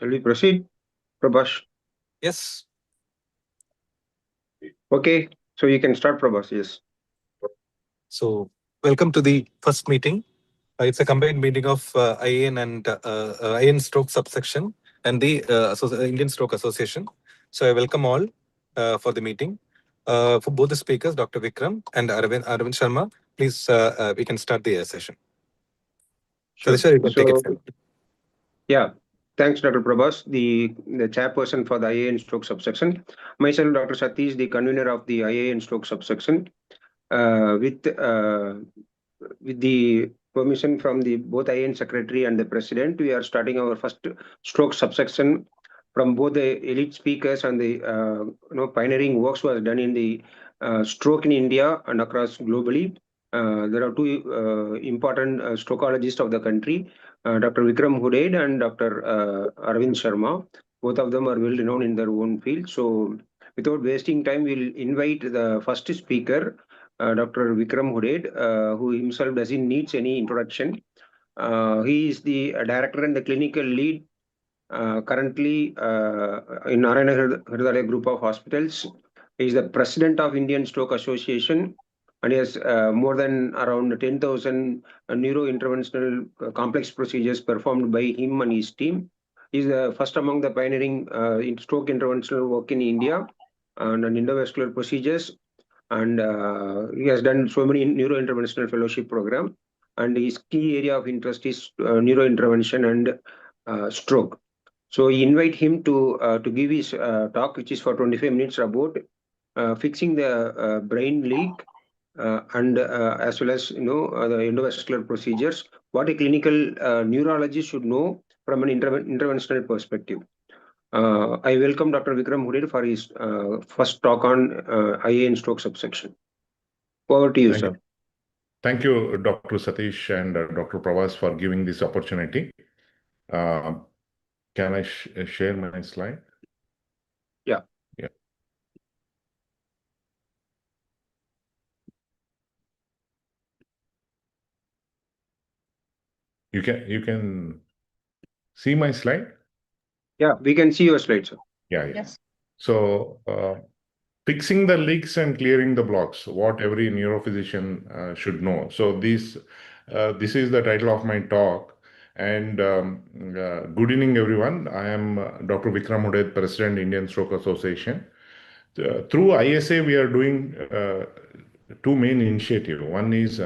Shall we proceed, Prabhas? Yes. Okay, so you can start, Prabhas. Yes. So, welcome to the first meeting. It's a combined meeting of IAN and IAN stroke subsection and the Indian Stroke Association. So, I welcome all for the meeting. For both the speakers, Dr. Vikram and Arvind Sharma, please, we can start the session. Sure. So, you can take it forward. Yeah. Thanks, Dr. Prabhas, the chairperson for the IAN stroke subsection. Myself, Dr. Satish, the convener of the IAN stroke subsection. With the permission from the both IAN secretary and the president, we are starting our first stroke subsection from both the elite speakers and the pioneering works was done in the stroke in India and across globally. There are two important strokeologists of the country, Dr. Vikram Hudaid and Dr. Arvind Sharma. Both of them are well renowned in their own field. So, without wasting time, we'll invite the first speaker, Dr. Vikram Hudaid, who himself doesn't need any introduction. He is the director and the clinical lead currently in Narayana Hridaya Group of Hospitals. He is the president of Indian Stroke Association and he has more than around 10,000 neurointerventional complex procedures performed by him and his team. He is the first among the pioneering in stroke interventional work in India and endovascular procedures. And he has done so many neurointerventional fellowship program. And his key area of interest is neurointervention and stroke. So we invite him to give his talk, which is for 25 minutes about fixing the brain leak and as well as the endovascular procedures. What a clinical neurologist should know from an interventional perspective. I welcome Dr. Vikram Hudaid for his first talk on IA and stroke subsection. Over to you, sir. Thank you, Dr. Satish and Dr. Prabhas for giving this opportunity. Can I share my slide? Yeah. Yeah. You can see my slide? Yeah, we can see your slide, sir. Yeah. Yes. So fixing the leaks and clearing the blocks, what every neurophysician should know. So this is the title of my talk. And good evening, everyone. I am Dr. Vikram Hudaid, President, Indian Stroke Association. Through ISA, we are doing two main initiatives. One is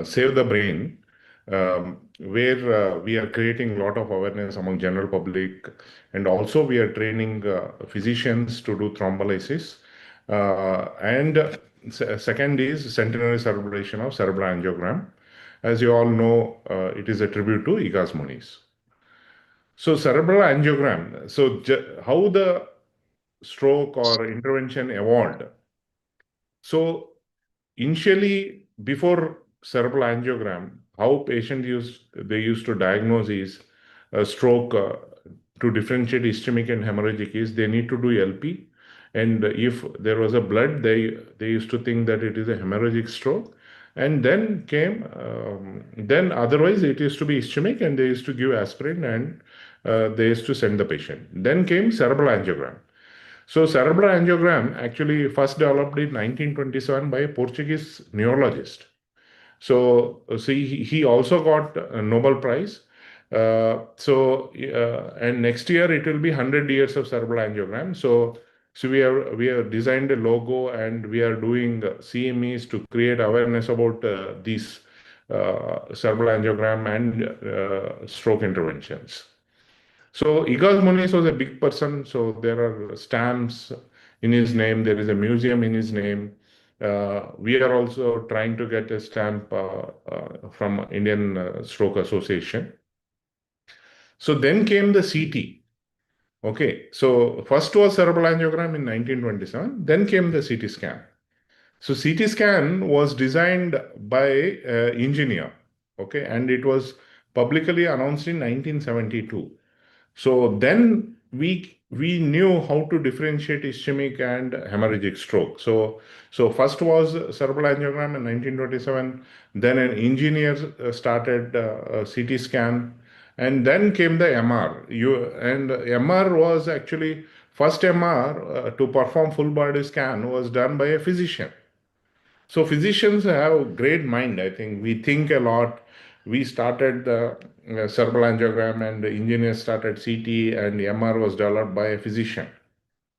Save the Brain, where we are creating a lot of awareness among general public, and also we are training physicians to do thrombolysis. And second is centenary celebration of cerebral angiogram. As you all know, it is a tribute to Igas Moniz. So cerebral angiogram. So how the stroke or intervention evolved. So initially, before cerebral angiogram, how they used to diagnose is a stroke to differentiate ischemic and hemorrhagic is they need to do LP. And if there was a blood, they used to think that it is a hemorrhagic stroke. And then then otherwise it used to be ischemic and they used to give aspirin and they used to send the patient. Then came cerebral angiogram. So cerebral angiogram actually first developed in 1927 by a Portuguese neurologist. So he also got a Nobel Prize. And next year it will be 100 years of cerebral angiogram. So we have designed a logo and we are doing CMEs to create awareness about these cerebral angiogram and stroke interventions. So Igas Moniz was a big person. So there are stamps in his name. There is a museum in his name. We are also trying to get a stamp from Indian Stroke Association. So then came the CT. Okay, so first was cerebral angiogram in 1927. Then came the CT scan. So CT scan was designed by an engineer. Okay, and it was publicly announced in 1972. So then we knew how to differentiate ischemic and hemorrhagic stroke. So first was cerebral angiogram in 1927. Then an engineer started a CT scan, And then came the MR. And MR was actually first MR to perform full body scan was done by a physician. So physicians have great mind. I think we think a lot. We started the cerebral angiogram, and the engineers started CT, and MR was developed by a physician.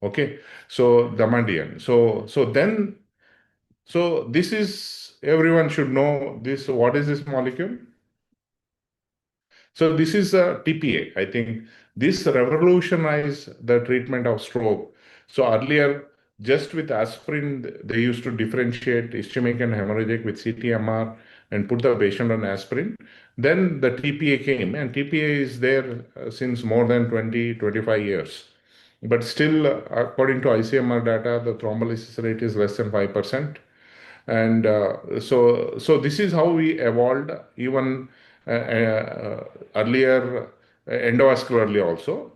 Okay, so Damandian. So this is, everyone should know this. What is this molecule? So this is a TPA. I think this revolutionized the treatment of stroke. So earlier, just with aspirin, they used to differentiate ischemic and hemorrhagic with CTMR and put the patient on aspirin. Then the TPA came, and TPA is there since more than 20-25 years. But still, according to ICMR data, the thrombolysis rate is less than 5%. And so this is how we evolved, even earlier, endovascularly also.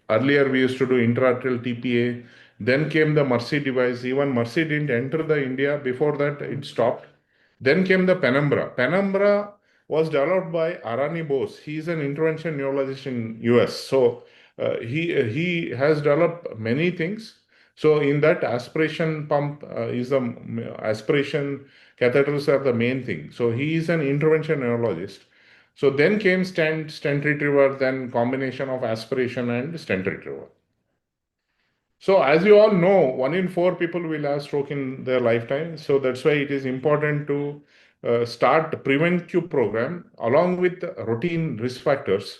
Earlier we used to do intraarterial TPA. Then came the Mercy device. Even Mercy didn't enter the India. Before that, it stopped. Then came the Penumbra. Penumbra was developed by Arani Bose. He's an intervention neurologist in US. So he has developed many things. So in that, aspiration pump is the aspiration catheters are the main thing. So he is an intervention neurologist. So then came stent retriever, then combination of aspiration and stent retriever. So as you all know, 1 in 4 people will have stroke in their lifetime. So that's why it is important to start preventive program along with routine risk factors.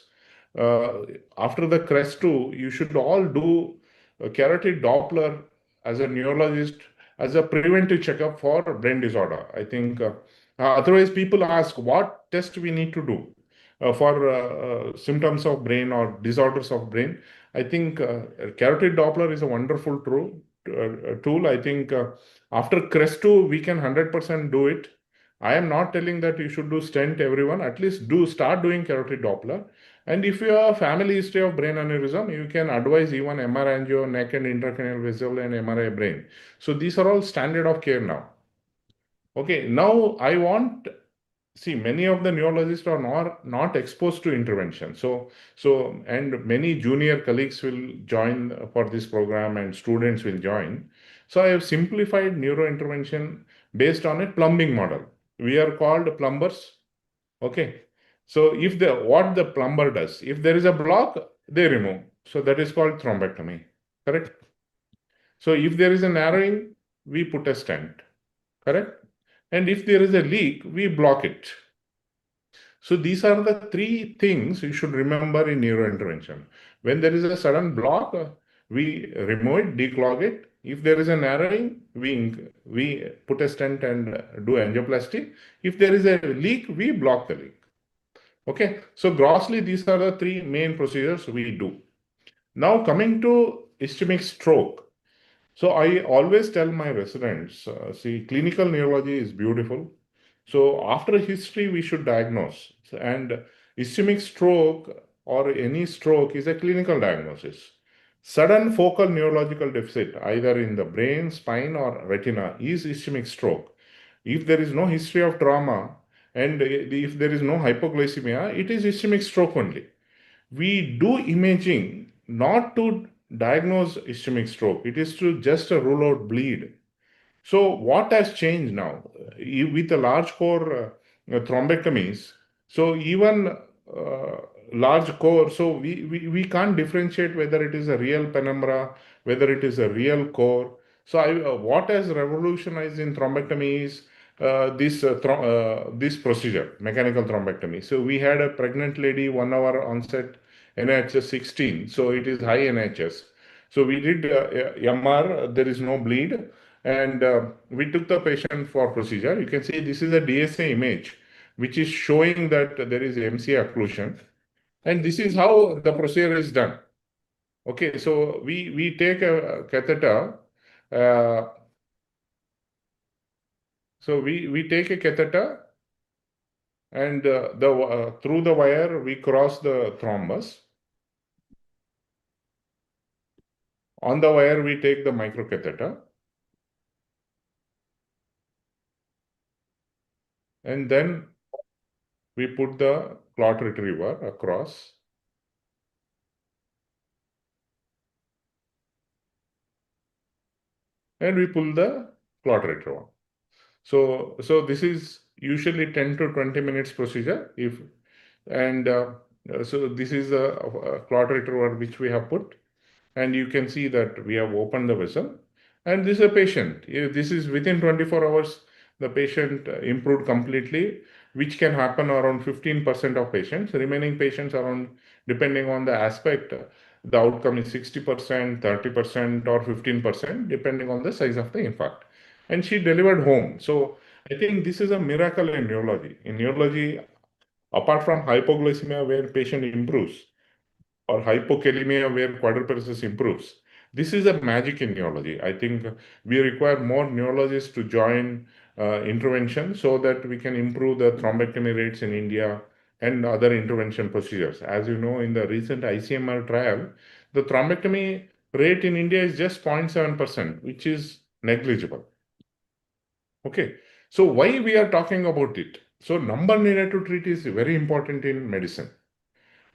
After the CREST-2, you should all do a carotid Doppler as a neurologist as a preventive checkup for brain disorder. I think otherwise people ask what test we need to do for symptoms of brain or disorders of brain. I think carotid Doppler is a wonderful tool. I think after CREST-2, we can 100% do it. I am not telling that you should do stent, everyone. At least start doing carotid Doppler. And if you have a family history of brain aneurysm, you can advise even MR angio, neck and intracranial vessel, and MRI brain. So these are all standard of care now. Okay, now I want, see, many of the neurologists are not exposed to intervention. And many junior colleagues will join for this program, and students will join. So I have simplified neurointervention based on a plumbing model. We are called plumbers. Okay. So what the plumber does, if there is a block, they remove. So that is called thrombectomy. Correct? So if there is a narrowing, we put a stent. Correct? And if there is a leak, we block it. So these are the 3 things you should remember in neurointervention. When there is a sudden block, we remove it, declog it. If there is a narrowing, we put a stent and do angioplasty. If there is a leak, we block the leak. Okay, so grossly, these are the 3 main procedures we do. Now coming to ischemic stroke. So I always tell my residents, see, clinical neurology is beautiful. So after history, we should diagnose. And ischemic stroke or any stroke is a clinical diagnosis. Sudden focal neurological deficit, either in the brain, spine, or retina, is ischemic stroke. If there is no history of trauma and if there is no hypoglycemia, it is ischemic stroke only. We do imaging not to diagnose ischemic stroke. It is to just rule out bleed. So what has changed now with the large core thrombectomies? So even large core, so we can't differentiate whether it is a real penumbra, whether it is a real core. So what has revolutionized in thrombectomy is this procedure, mechanical thrombectomy. So we had a pregnant lady, 1 hour onset, NHS 16. So it is high NHS. So we did MR, there is no bleed. And we took the patient for procedure. You can see this is a DSA image, which is showing that there is MCA occlusion. And this is how the procedure is done. Okay, so we take a catheter. So we take a catheter, and through the wire, we cross the thrombus. On the wire, we take the microcatheter. And then we put the clot retriever across. And we pull the clot retriever. So this is usually 10 to 20 minutes procedure. So this is a clot retriever which we have put, and you can see that we have opened the vessel. And this is a patient. This is within 24 hours, the patient improved completely, which can happen around 15% of patients. Remaining patients around, depending on the aspect, the outcome is 60%, 30%, or 15%, depending on the size of the infarct. And she delivered home. So I think this is a miracle in neurology. In neurology, apart from hypoglycemia where patient improves, or hypokalemia where quadriparesis improves, this is a magic in neurology. I think we require more neurologists to join intervention so that we can improve the thrombectomy rates in India and other intervention procedures. As you know, in the recent ICMR trial, the thrombectomy rate in India is just 0.7%, which is negligible. Okay, so why we are talking about it? So number needed to treat is very important in medicine.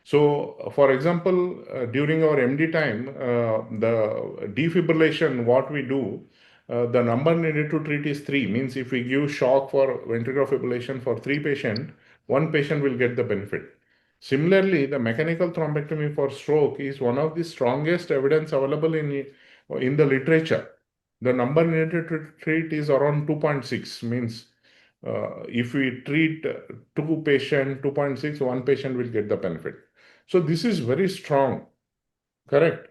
So, for example, during our MD time, the defibrillation, what we do, the number needed to treat is 3. Means if we give shock for ventricular fibrillation for 3 patients, 1 patient will get the benefit. Similarly, the mechanical thrombectomy for stroke is one of the strongest evidence available in the literature. The number needed to treat is around 2.6. Means if we treat 2 patients, 2.6, 1 patient will get the benefit. So this is very strong, correct?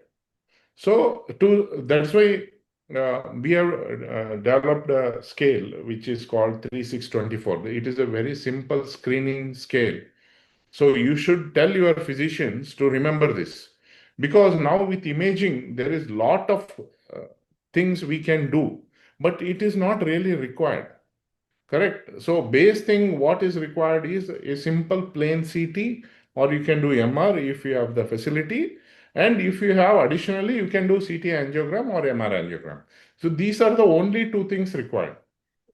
So that's why we have developed a scale which is called 3-6-24. It is a very simple screening scale. So you should tell your physicians to remember this, because now with imaging there is lot of things we can do, but it is not really required. Correct. So base thing what is required is a simple plain CT, or you can do MR if you have the facility. And if you have additionally, you can do CT angiogram or MR angiogram. So these are the only 2 things required.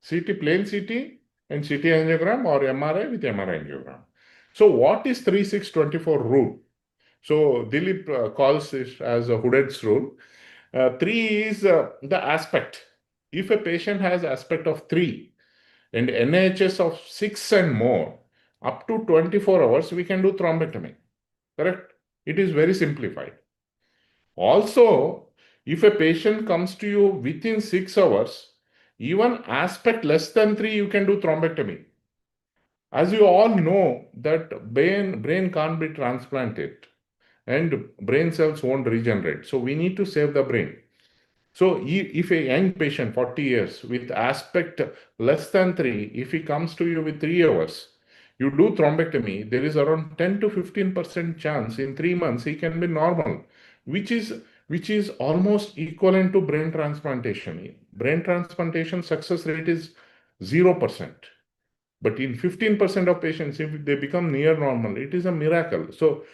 CT, plain CT and CT angiogram, or MRI with MR angiogram. So what is 3-6-24 rule? So Dilip calls it as a Hooded's rule. 3 is the aspect. If a patient has aspect of 3, and NIHS of 6 and more, up to 24 hours, we can do thrombectomy. Correct? It is very simplified. Also, if a patient comes to you within 6 hours, even aspect less than 3, you can do thrombectomy. As you all know that brain can't be transplanted and brain cells won't regenerate. So we need to save the brain. So if a young patient, 40 years, with aspect less than 3, if he comes to you with 3 hours, you do thrombectomy, there is around 10 to 15% chance in 3 months he can be normal, which is almost equivalent to brain transplantation. Brain transplantation success rate is 0%. But in 15% of patients, if they become near normal, it is a miracle. So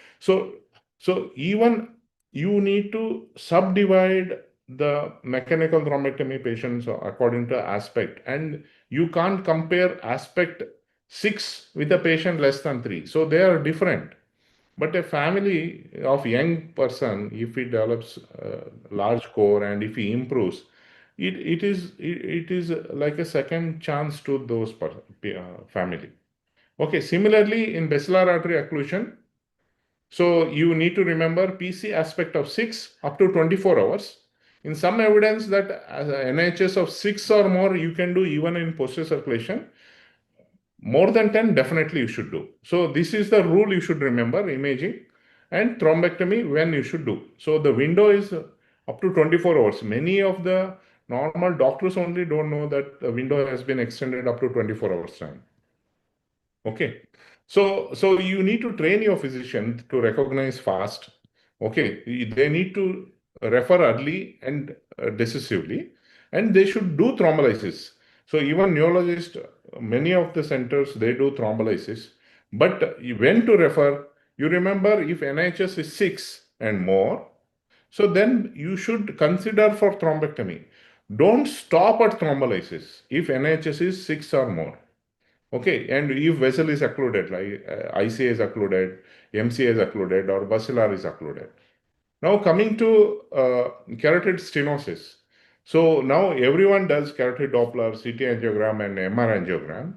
even you need to subdivide the mechanical thrombectomy patients according to aspect, and you can't compare aspect 6 with a patient less than 3. So they are different. But a family of young person, if he develops a large core and if he improves, it is like a second chance to those family. Okay, similarly in basilar artery occlusion, so you need to remember PC aspect of 6 up to 24 hours. In some evidence that NHS of 6 or more you can do even in posterior circulation. More than 10 definitely you should do. So this is the rule you should remember, imaging and thrombectomy when you should do. So the window is up to 24 hours. Many of the normal doctors only don't know that the window has been extended up to 24 hours time. Okay. So you need to train your physician to recognize fast. Okay. They need to refer early and decisively, and they should do thrombolysis. So even neurologists, many of the centers, they do thrombolysis. But when to refer, you remember if NHS is 6 and more, so then you should consider for thrombectomy. Don't stop at thrombolysis if NHS is 6 or more. Okay, and if vessel is occluded, like ICA is occluded, MCA is occluded, or basilar is occluded. Now coming to carotid stenosis. So now everyone does carotid Doppler, CT angiogram, and MR angiogram.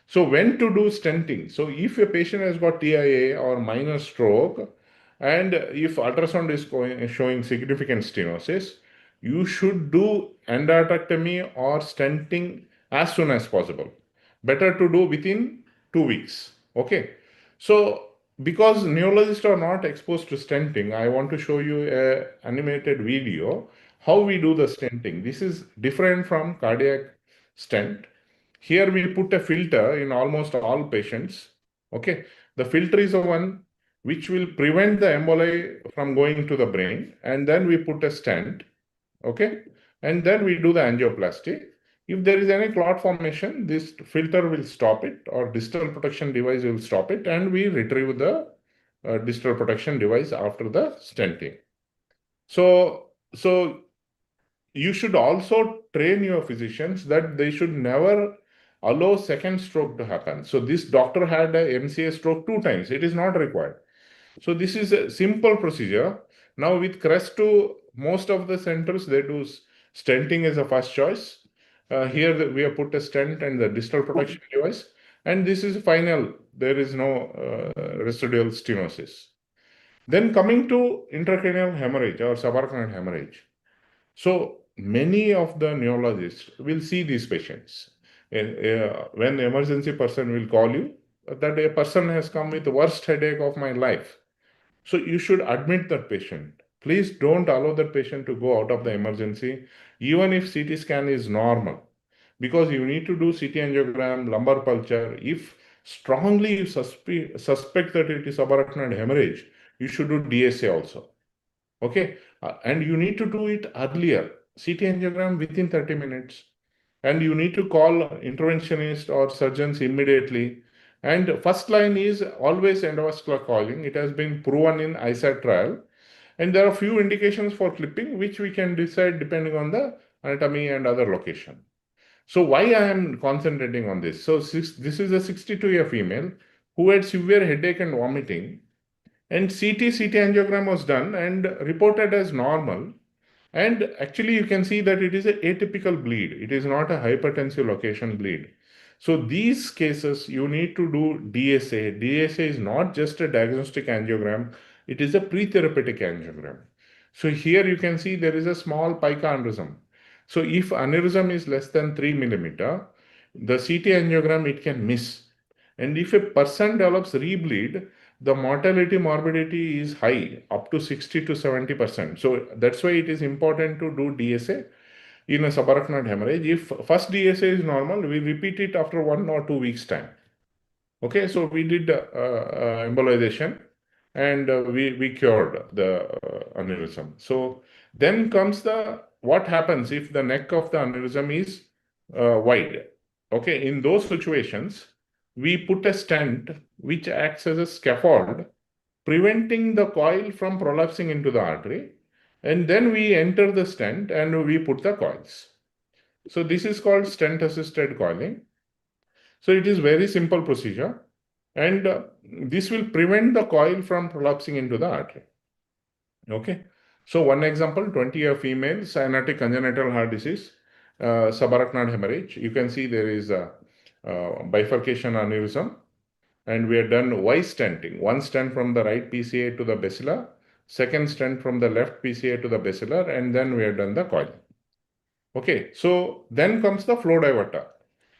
So when to do stenting? So if a patient has got TIA or minor stroke, and if ultrasound is showing significant stenosis, you should do endarterectomy or stenting as soon as possible. Better to do within 2 weeks. Okay. So because neurologists are not exposed to stenting, I want to show you a animated video how we do the stenting. This is different from cardiac stent. Here we put a filter in almost all patients. Okay, the filter is the one which will prevent the emboli from going to the brain, and then we put a stent. Okay, and then we do the angioplasty. If there is any clot formation, this filter will stop it, or distal protection device will stop it, and we retrieve the distal protection device after the stenting. So you should also train your physicians that they should never allow second stroke to happen. So this doctor had a MCA stroke 2 times. It is not required. So this is a simple procedure. Now with CREST2, most of the centers, they do stenting as a first choice. Here we have put a stent and the distal protection device. And this is final. There is no residual stenosis. Then coming to intracranial hemorrhage or subarachnoid hemorrhage. So many of the neurologists will see these patients. When the emergency person will call you, that a person has come with the worst headache of my life. So you should admit that patient. Please don't allow that patient to go out of the emergency, even if CT scan is normal, because you need to do CT angiogram, lumbar puncture. If strongly you suspect that it is subarachnoid hemorrhage, you should do DSA also. Okay, and you need to do it earlier. CT angiogram within 30 minutes, and you need to call interventionist or surgeons immediately. And first line is always endovascular coiling. It has been proven in ISAT trial. And there are few indications for clipping, which we can decide depending on the anatomy and other location. So why I am concentrating on this? So this is a 62-year female who had severe headache and vomiting. And CT angiogram was done and reported as normal. And actually, you can see that it is an atypical bleed. It is not a hypertensive location bleed. So these cases, you need to do DSA. DSA is not just a diagnostic angiogram. It is a pre-therapeutic angiogram. So here you can see there is a small pica aneurysm. So if aneurysm is less than 3 millimeter, the CT angiogram, it can miss. And if a person develops rebleed, the mortality morbidity is high, up to 60 to 70%. So that's why it is important to do DSA in a subarachnoid hemorrhage. If first DSA is normal, we repeat it after 1 or 2 weeks time. Okay, so we did embolization, and we cured the aneurysm. So then comes what happens if the neck of the aneurysm is wide. Okay, in those situations, we put a stent which acts as a scaffold, preventing the coil from prolapsing into the artery. And then we enter the stent and we put the coils. So this is called stent assisted coiling. So it is very simple procedure, and this will prevent the coil from prolapsing into the artery. Okay. So one example, 20-year female, cyanotic congenital heart disease, subarachnoid hemorrhage. You can see there is a bifurcation aneurysm, and we have done Y stenting. One stent from the right PCA to the basilar, second stent from the left PCA to the basilar, and then we have done the coil. Okay, so then comes the flow diverter.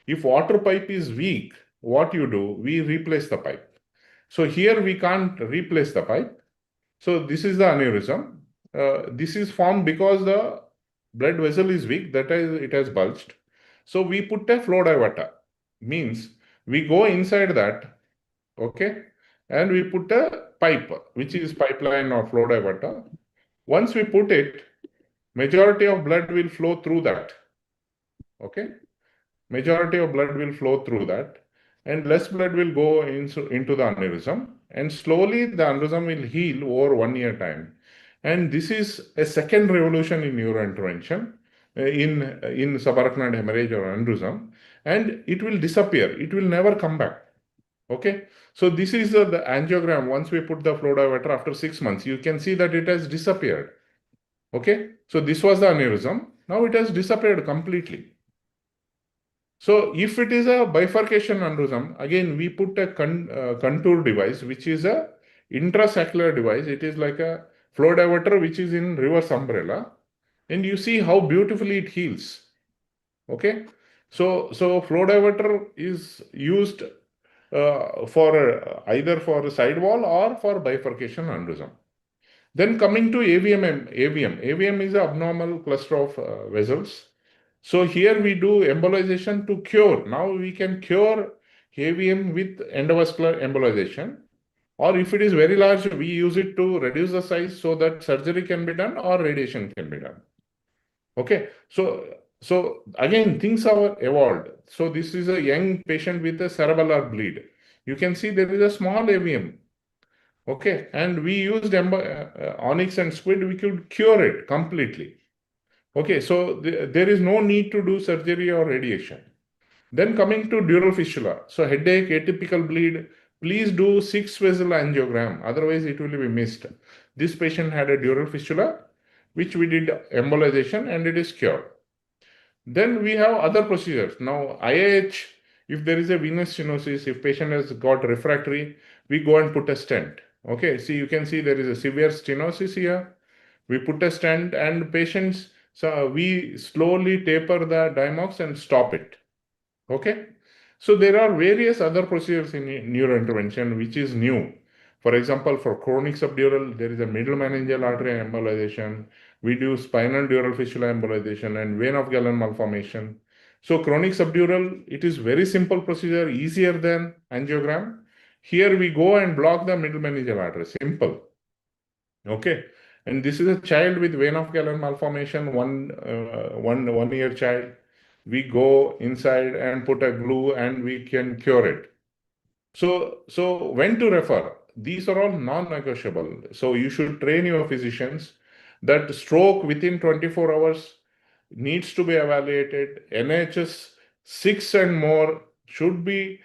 If water pipe is weak, what you do? We replace the pipe. So here we can't replace the pipe. So this is the aneurysm. This is formed because the blood vessel is weak, that is, it has bulged. So we put a flow diverter. Means we go inside that, okay, and we put a pipe, which is pipeline or flow diverter. Once we put it, majority of blood will flow through that. Okay, majority of blood will flow through that, and less blood will go into the aneurysm, and slowly the aneurysm will heal over 1 year time. And this is a second revolution in neurointervention. in subarachnoid hemorrhage or aneurysm, and it will disappear. It will never come back. Okay, so this is the angiogram. Once we put the flow diverter after 6 months, you can see that it has disappeared. Okay, so this was the aneurysm. Now it has disappeared completely. So if it is a bifurcation aneurysm, again we put a contour device, which is a intrasaccular device. It is like a flow diverter which is in reverse umbrella, and you see how beautifully it heals. Okay, so flow diverter is used for either for sidewall or for bifurcation aneurysm. Then coming to AVM is an abnormal cluster of vessels. So here we do embolization to cure. Now we can cure AVM with endovascular embolization, or if it is very large, we use it to reduce the size so that surgery can be done or radiation can be done. Okay, so again things have evolved. So this is a young patient with a cerebellar bleed. You can see there is a small AVM. Okay, and we used onyx and squid. We could cure it completely. Okay, so there is no need to do surgery or radiation. Then coming to dural fistula. So headache, atypical bleed, please do 6-vessel angiogram. Otherwise it will be missed. This patient had a dural fistula, which we did embolization, and it is cured. Then we have other procedures. Now IIH, if there is a venous stenosis, if patient has got refractory, we go and put a stent. Okay, see, you can see there is a severe stenosis here. We put a stent, and patients, so we slowly taper the Dimox and stop it. Okay, so there are various other procedures in neurointervention which is new. For example, for chronic subdural, there is a middle meningeal artery embolization. We do spinal dural fistula embolization and vein of Galen malformation. So chronic subdural, it is very simple procedure, easier than angiogram. Here we go and block the middle meningeal artery, simple. Okay, and this is a child with vein of Galen malformation, one year child. We go inside and put a glue and we can cure it. So when to refer? These are all non-negotiable. So you should train your physicians that stroke within 24 hours needs to be evaluated. NHS 6 and more should be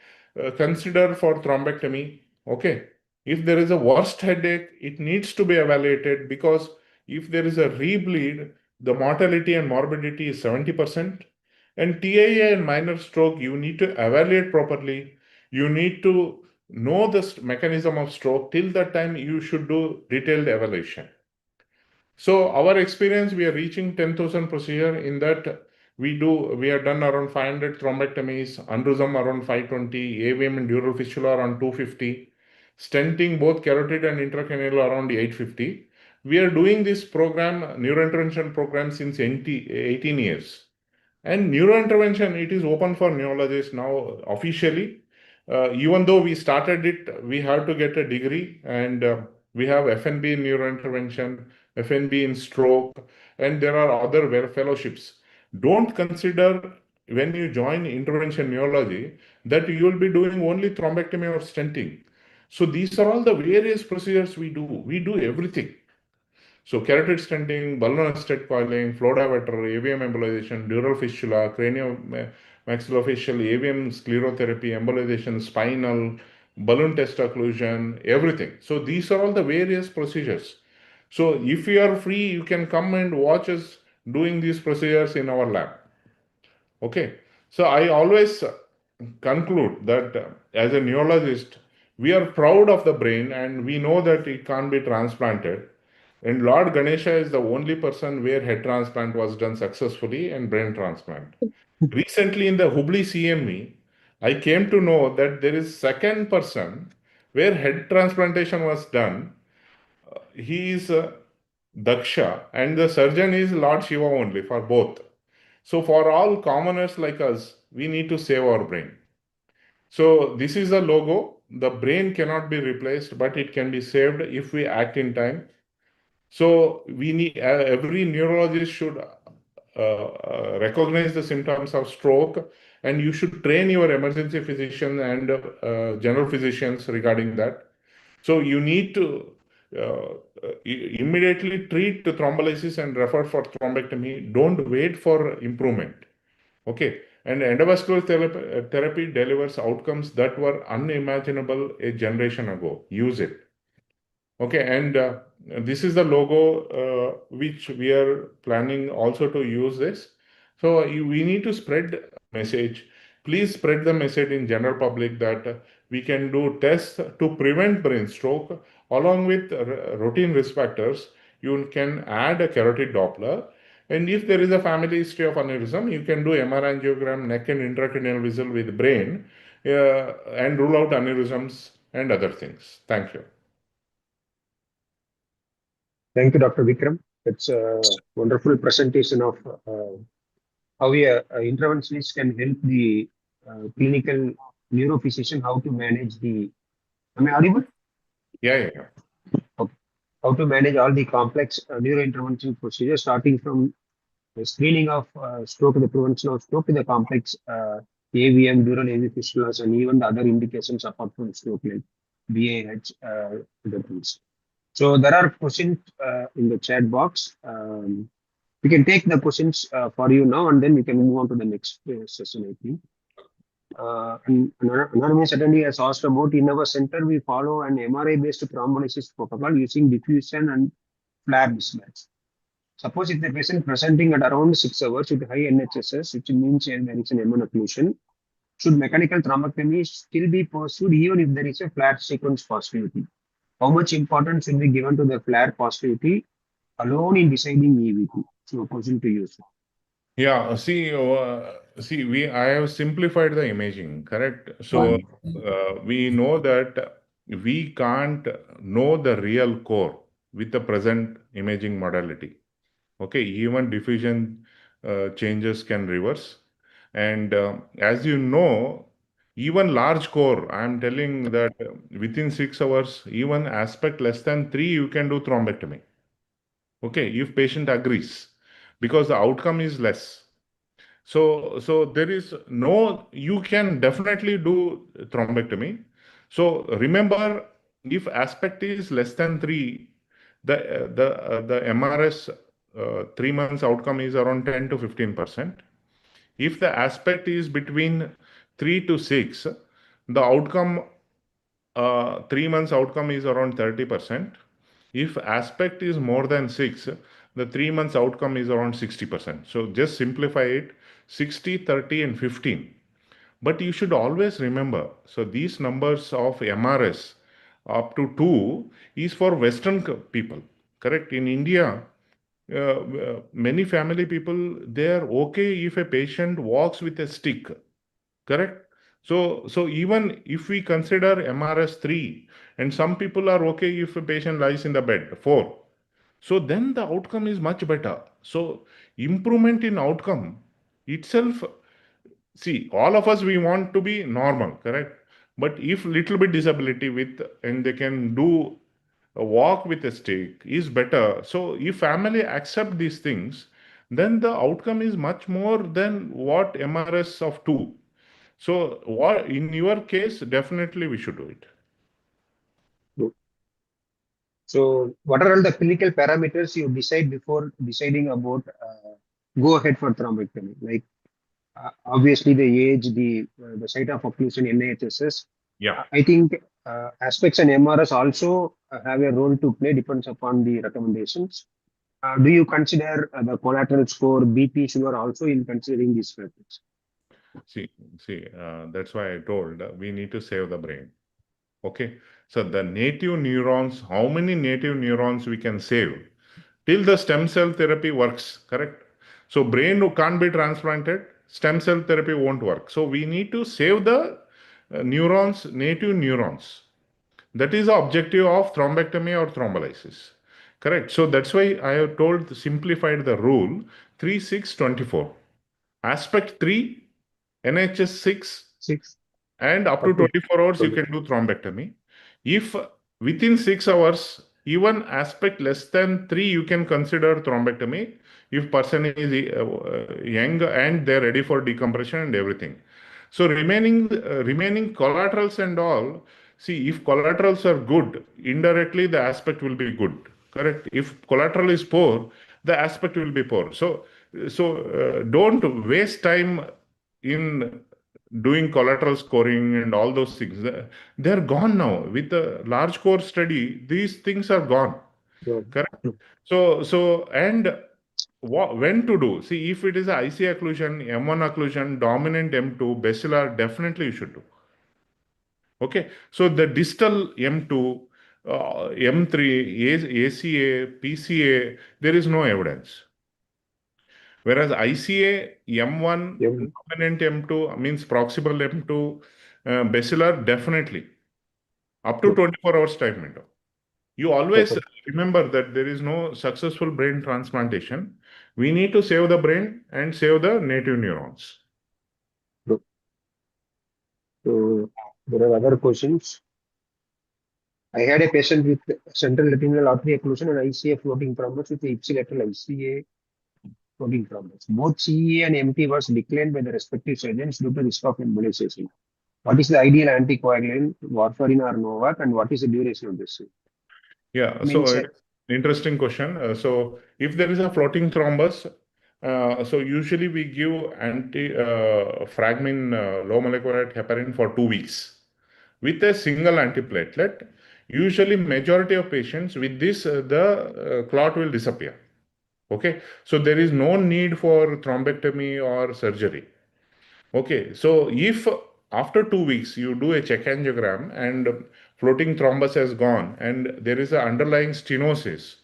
considered for thrombectomy. Okay. If there is a worst headache, it needs to be evaluated, because if there is a rebleed, the mortality and morbidity is 70%. And TIA and minor stroke, you need to evaluate properly. You need to know the mechanism of stroke. Till that time, you should do detailed evaluation. So our experience, we are reaching 10,000 procedure. In that, we have done around 500 thrombectomies, aneurysm around 520, AVM and dural fistula around 250, stenting both carotid and intracranial around 850. We are doing this program, neurointervention program, since 18 years. And neurointervention, it is open for neurologists now officially. Even though we started it, we have to get a degree, and we have FNB in neurointervention, FNB in stroke, and there are other fellowships. Don't consider when you join intervention neurology that you will be doing only thrombectomy or stenting. So these are all the various procedures we do. We do everything. So carotid stenting, balloon-assisted coiling, flow diverter, AVM embolization, dural fistula, craniomaxillofacial, AVM sclerotherapy, embolization, spinal, balloon test occlusion, everything. So these are all the various procedures. So if you are free, you can come and watch us doing these procedures in our lab. Okay. So I always conclude that as a neurologist, we are proud of the brain, and we know that it can't be transplanted. And Lord Ganesha is the only person where head transplant was done successfully and brain transplant. Recently in the Hubli CME, I came to know that there is second person where head transplantation was done. He is Daksha, and the surgeon is Lord Shiva only for both. So for all commoners like us, we need to save our brain. So this is the logo. The brain cannot be replaced, but it can be saved if we act in time. So we need every neurologist should recognize the symptoms of stroke, and you should train your emergency physician and general physicians regarding that. So you need to immediately treat the thrombolysis and refer for thrombectomy. Don't wait for improvement. Okay. And endovascular therapy delivers outcomes that were unimaginable a generation ago. Use it. Okay, and this is the logo which we are planning also to use this. So we need to spread message. Please spread the message in general public that we can do tests to prevent brain stroke along with routine risk factors. You can add a carotid Doppler. And if there is a family history of aneurysm, you can do MR angiogram, neck and intracranial visual with brain and rule out aneurysms and other things. Thank you. Thank you, Dr. Vikram. It's a wonderful presentation of how a interventionist can help the clinical neurophysician how to manage the. Am I audible? Yeah. Okay. How to manage all the complex neurointervention procedures, starting from the screening of stroke, the prevention of stroke, to the complex AVM, dural AV fistulas, and even the other indications apart from stroke like BAH, other things. So there are questions in the chat box. We can take the questions for you now, and then we can move on to the next session, I think. And anonymous attendee has asked about, in our center, we follow an MRI-based thrombolysis protocol using diffusion and flare mismatch. Suppose if the patient presenting at around 6 hours with high NHSS, which means there is an MN occlusion, should mechanical thrombectomy still be pursued even if there is a flare sequence positivity? How much importance should be given to the flare positivity alone in deciding EVT? So, question to you, sir. Yeah, I have simplified the imaging, correct? So we know that we can't know the real core with the present imaging modality. Okay, even diffusion changes can reverse. And as you know, even large core, I am telling that within 6 hours, even aspect less than 3, you can do thrombectomy. Okay, if patient agrees, because the outcome is less. So there is no, you can definitely do thrombectomy. So remember, if aspect is less than 3, the MRS 3 months outcome is around 10 to 15%. If the aspect is between 3 to 6, the outcome 3 months outcome is around 30%. If aspect is more than 6, the 3 months outcome is around 60%. So just simplify it, 60, 30, and 15. But you should always remember, so these numbers of MRS up to 2 is for Western people, correct? In India, many family people, they are okay if a patient walks with a stick, correct? So even if we consider MRS 3, and some people are okay if a patient lies in the bed, 4. So then the outcome is much better. So improvement in outcome itself, see, all of us, we want to be normal, correct? But if little bit disability with, and they can do a walk with a stick is better. So if family accept these things, then the outcome is much more than what MRS of 2. So what in your case, definitely we should do it. So, what are all the clinical parameters you decide before deciding about go ahead for thrombectomy? Like obviously the age, the site of occlusion, NHSS. Yeah. I think aspects and MRS also have a role to play, depends upon the recommendations. Do you consider the collateral score, BP, sugar also in considering these factors? See, that's why I told we need to save the brain. Okay. So the native neurons, how many native neurons we can save till the stem cell therapy works, correct? So brain can't be transplanted, stem cell therapy won't work. So we need to save the neurons, native neurons. That is the objective of thrombectomy or thrombolysis. Correct. So that's why I have told, simplified the rule 3, 6, 24. Aspect 3, NHS 6, and up to 24 hours you can do thrombectomy. If within 6 hours, even aspect less than 3, you can consider thrombectomy if person is young and they're ready for decompression and everything. So remaining collaterals and all, See, if collaterals are good, indirectly the aspect will be good. Correct. If collateral is poor, the aspect will be poor. So don't waste time in doing collateral scoring and all those things. They're gone now. With the large core study, these things are gone. Yeah. Correct. And when to do? See, if it is a IC occlusion, M1 occlusion, dominant M2, bacillar, definitely you should do. Okay, so the distal M2, M3, ACA, PCA, there is no evidence. Whereas ICA, M1, Yeah. dominant M2 means proximal M2, bacillar, definitely up to 24 hours time window. You always remember that there is no successful brain transplantation. We need to save the brain and save the native neurons. So there are other questions. I had a patient with central retinal artery occlusion and ICA floating thrombus with ipsilateral ICA floating thrombus. Both CEA and MT was declined by the respective surgeons due to risk of embolization. What is the ideal anticoagulant, warfarin or Novak, and what is the duration of this? Yeah, Means, interesting question. So if there is a floating thrombus, so usually we give anti-fragmin low molecular weight heparin for 2 weeks with a single antiplatelet. Usually majority of patients with this, the clot will disappear. Okay, so there is no need for thrombectomy or surgery. Okay, so if after 2 weeks you do a check angiogram and floating thrombus has gone and there is an underlying stenosis,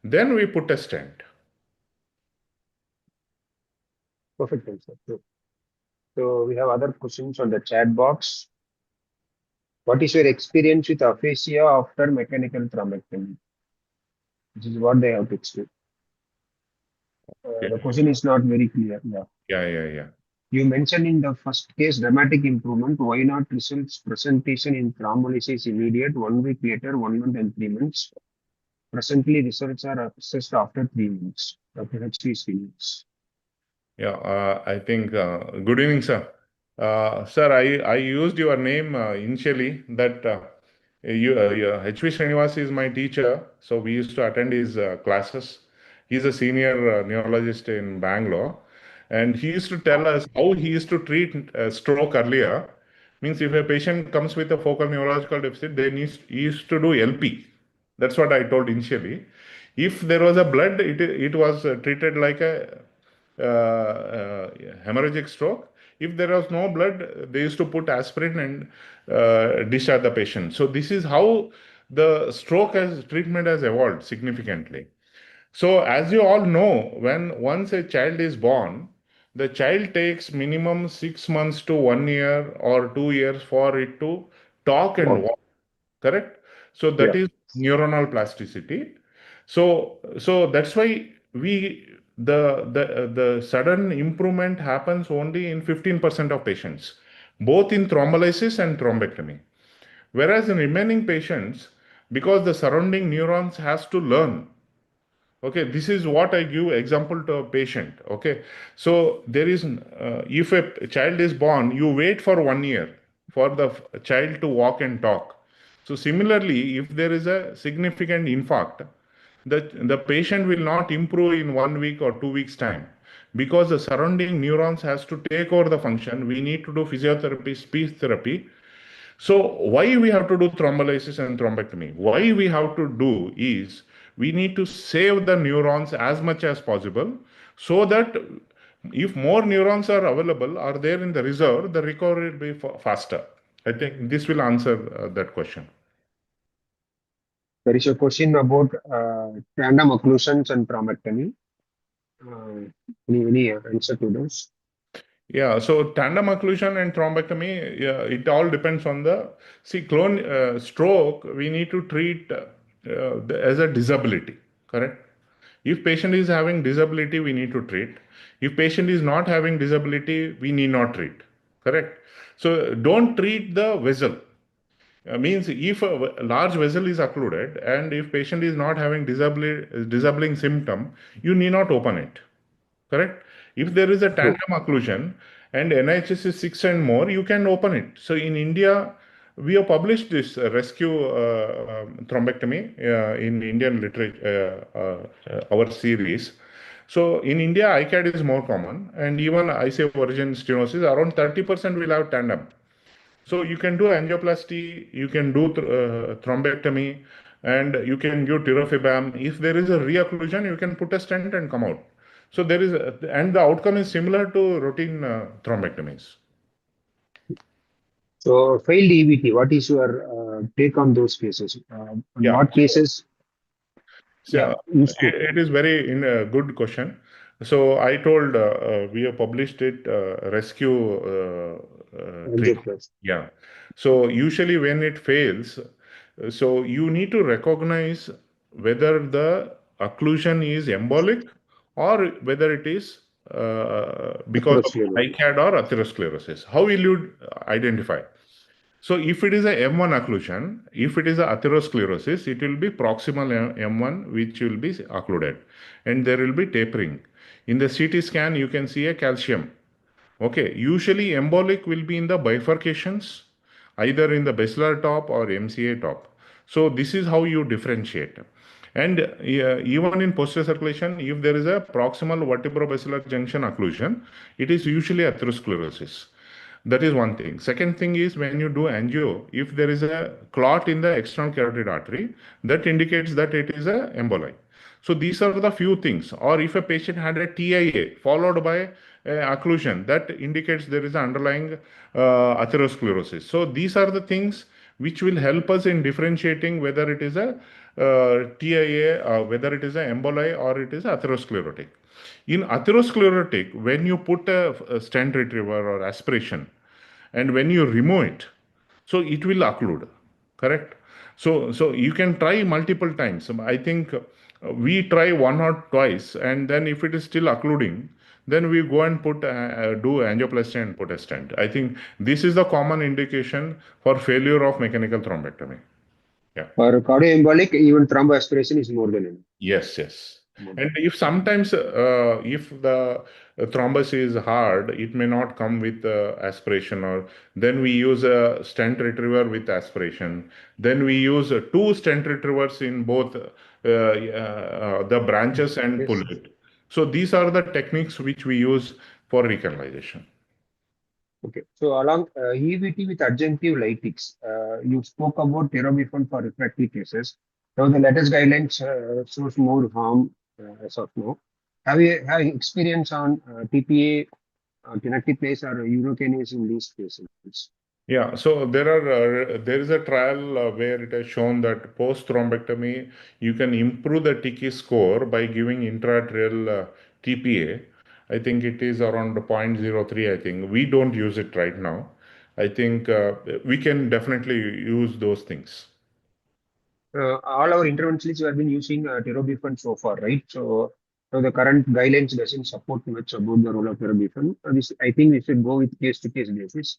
then we put a stent. perfect answer. So we have other questions on the chat box. What is your experience with aphasia after mechanical thrombectomy? This is what they have to explain. The question is not very clear. Yeah. You mentioned in the first case dramatic improvement. Why not results presentation in thrombolysis immediate, 1 week later, 1 month and 3 months? Presently, results are assessed after 3 months. Dr. H.P. Phoenix. Yeah, I think, good evening, sir. Sir, I used your name initially that H.V. Srinivas is my teacher, so we used to attend his classes. He's a senior neurologist in Bangalore, and he used to tell us how he used to treat stroke earlier. Means if a patient comes with a focal neurological deficit, he used to do LP. That's what I told initially. If there was a blood, it was treated like a hemorrhagic stroke. If there was no blood, they used to put aspirin and discharge the patient. So this is how the stroke as treatment has evolved significantly. So as you all know, once a child is born, the child takes minimum 6 months to 1 year or 2 years for it to talk and walk. Correct? So that is neuronal plasticity. So that's why the sudden improvement happens only in 15% of patients, both in thrombolysis and thrombectomy. Whereas in remaining patients, because the surrounding neurons has to learn. Okay, this is what I give example to a patient. Okay, so there is if a child is born, you wait for 1 year for the child to walk and talk. So similarly, if there is a significant infarct, the patient will not improve in 1 week or 2 weeks time, because the surrounding neurons has to take over the function. We need to do physiotherapy, speech therapy. So why we have to do thrombolysis and thrombectomy? Why we have to do is we need to save the neurons as much as possible, so that if more neurons are available or there in the reserve, the recovery will be faster. I think this will answer that question. There is a question about tandem occlusions and thrombectomy. Any answer to those? Yeah, so tandem occlusion and thrombectomy, yeah, it all depends on the stroke. We need to treat as a disability, correct? If patient is having disability, we need to treat. If patient is not having disability, we need not treat, correct? So don't treat the vessel. Means if a large vessel is occluded and if patient is not having disabling symptom, you need not open it. Correct? If there is a tandem occlusion and NIHS is 6 and more, you can open it. So in India, we have published this rescue thrombectomy in Indian literature, our series. So in India, ICAD is more common, and even ICF origin stenosis, around 30% will have tandem. So you can do angioplasty, you can do thrombectomy, and you can give tirofibam. If there is a reocclusion, you can put a stent and come out. So there is, and the outcome is similar to routine thrombectomies. So failed EVT, what is your take on those cases? In Yeah. what cases? So it is very good question. So I told we have published it rescue treatment. Yeah. So usually when it fails, so you need to recognize whether the occlusion is embolic or whether it is because of ICAD or atherosclerosis. How will you identify? So if it is a M1 occlusion, if it is a atherosclerosis, it will be proximal M1 which will be occluded, and there will be tapering. In the CT scan, you can see a calcium. Okay, usually embolic will be in the bifurcations, either in the basilar top or MCA top. So this is how you differentiate. And even in posterior circulation, if there is a proximal vertebrobasilar junction occlusion, it is usually atherosclerosis. That is one thing. Second thing is when you do angio, if there is a clot in the external carotid artery, that indicates that it is a emboli. So these are the few things. Or if a patient had a TIA followed by occlusion, that indicates there is an underlying atherosclerosis. So these are the things which will help us in differentiating whether it is a TIA, whether it is an emboli or it is atherosclerotic. In atherosclerotic, when you put a stent retriever or aspiration, and when you remove it, so it will occlude, correct? So you can try multiple times. I think we try one or twice, and then if it is still occluding, then we go and put do angioplasty and put a stent. I think this is the common indication for failure of mechanical thrombectomy. Yeah. For cardioembolic, even thromboaspiration is more than enough. Yes, yes. And if sometimes if the thrombus is hard, it may not come with aspiration, or then we use a stent retriever with aspiration. Then we use two stent retrievers in both the branches and pull it. So these are the techniques which we use for recanalization. Okay, so along EVT with adjunctive lytics, you spoke about terabithone for refractory cases. Now the latest guidelines shows more harm as of now. Have you experience on TPA, tenecteplase or urokinase in these cases? Yeah, so there is a trial where it has shown that post thrombectomy you can improve the TK score by giving intraarterial TPA. I think it is around 0.03. I think we don't use it right now. I think we can definitely use those things. All our interventionalists have been using terabithone so far, right? So the current guidelines doesn't support much about the role of terabithone. I think we should go with case-to-case basis.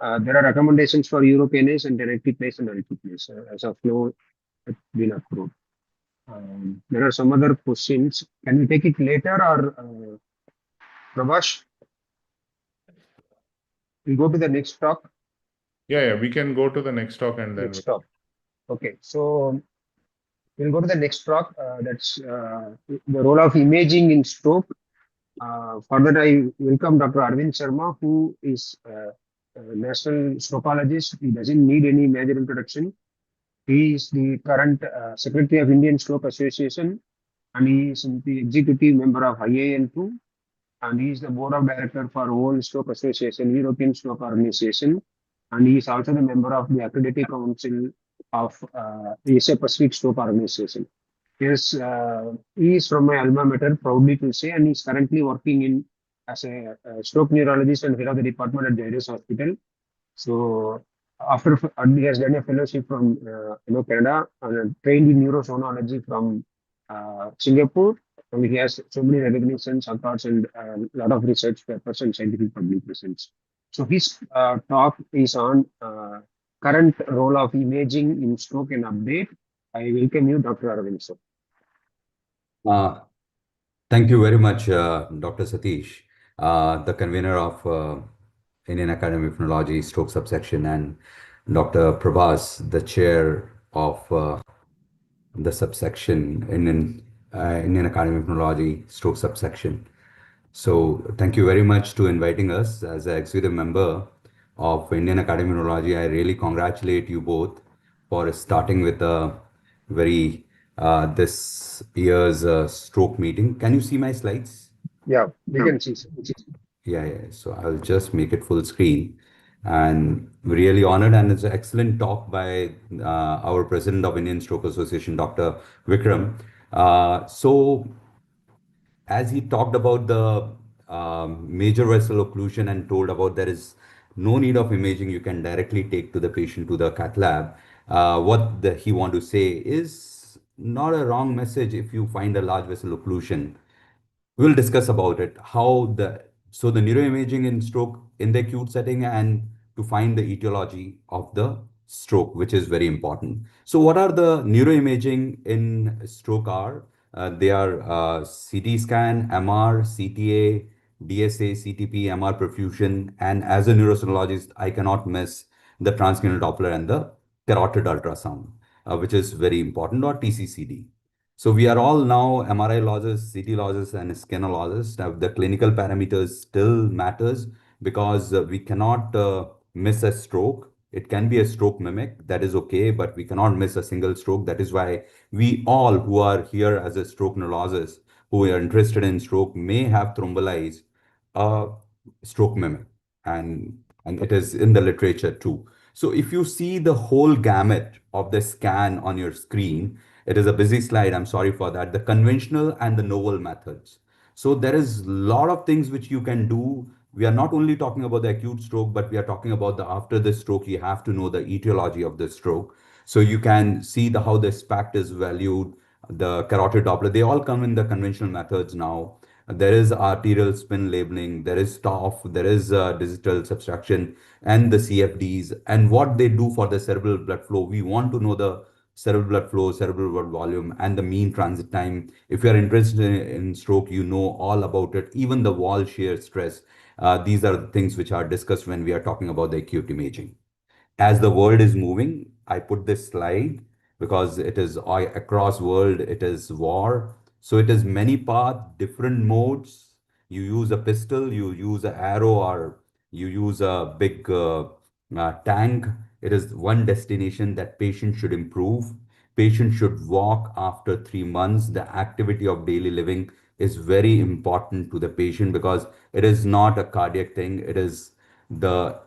There are recommendations for urokinase and tenecteplase and alteplase. As of now, it's been approved. There are some other questions. Can we take it later or Prabhash? We go to the next talk. Yeah, we can go to the next talk and then. Next talk. Okay, so we'll go to the next talk. That's the role of imaging in stroke. For that, I welcome Dr. Arvind Sharma, who is a national strokeologist. He doesn't need any major introduction. He is the current Secretary of Indian Stroke Association, and he is the executive member of IAN2, and he is the board of director for World Stroke Association, European Stroke Organization, and he is also the member of the Accrediting Council of Asia Pacific Stroke Organization. Yes, he is from my alma mater, proudly to say, and he is currently working in as a stroke neurologist and head of the department at Jairus Hospital. So after he has done a fellowship from Canada and trained in neurosonology from Singapore, and he has so many recognitions, awards, and a lot of research papers and scientific publications. So his talk is on current role of imaging in stroke and update. I welcome you, Dr. Arvind. Thank you very much, Dr. Satish, the convener of Indian Academy of Neurology, Stroke Subsection, and Dr. Prabhas, the chair of the subsection in Indian Academy of Neurology, stroke subsection. So thank you very much to inviting us as an executive member of Indian Academy of Neurology. I really congratulate you both for starting with a very this year's stroke meeting. Can you see my slides? Yeah, we can see. Yeah, yeah. So I'll just make it full screen. And really honored, and it's an excellent talk by our president of Indian Stroke Association, Dr. Vikram. So as he talked about the major vessel occlusion and told about there is no need of imaging, you can directly take to the patient to the cath lab. He want to say is not a wrong message if you find a large vessel occlusion. We'll discuss about it, how the neuroimaging in stroke in the acute setting and to find the etiology of the stroke, which is very important. So what are the neuroimaging in stroke are? They are CT scan, MR, CTA, DSA, CTP, MR perfusion, and as a neuroscientologist, I cannot miss the transcranial Doppler and the carotid ultrasound, which is very important, or TCCD. So we are all now MRI CT and scanologists. Now the clinical parameters still matters because we cannot miss a stroke. It can be a stroke mimic, that is okay, but we cannot miss a single stroke. That is why we all who are here as a stroke neurologist who are interested in stroke may have thrombolized a stroke mimic, and it is in the literature too. So if you see the whole gamut of the scan on your screen, it is a busy slide. I'm sorry for that. The conventional and the novel methods. So there is a lot of things which you can do. We are not only talking about the acute stroke, but we are talking about the after the stroke. You have to know the etiology of the stroke. So you can see the how the SPACT is valued, the carotid Doppler. They all come in the conventional methods now. There is arterial spin labeling, there is TOF, there is digital subtraction, and the CFDs, and what they do for the cerebral blood flow. We want to know the cerebral blood flow, cerebral blood volume, and the mean transit time. If you are interested in stroke, you know all about it, even the wall shear stress. These are the things which are discussed when we are talking about the acute imaging. As the world is moving, I put this slide because it is across world, it is war. So it is many path, different modes. You use a pistol, you use an arrow, or you use a big tank. It is one destination that patient should improve. Patient should walk after 3 months. The activity of daily living is very important to the patient because it is not a cardiac thing. It is the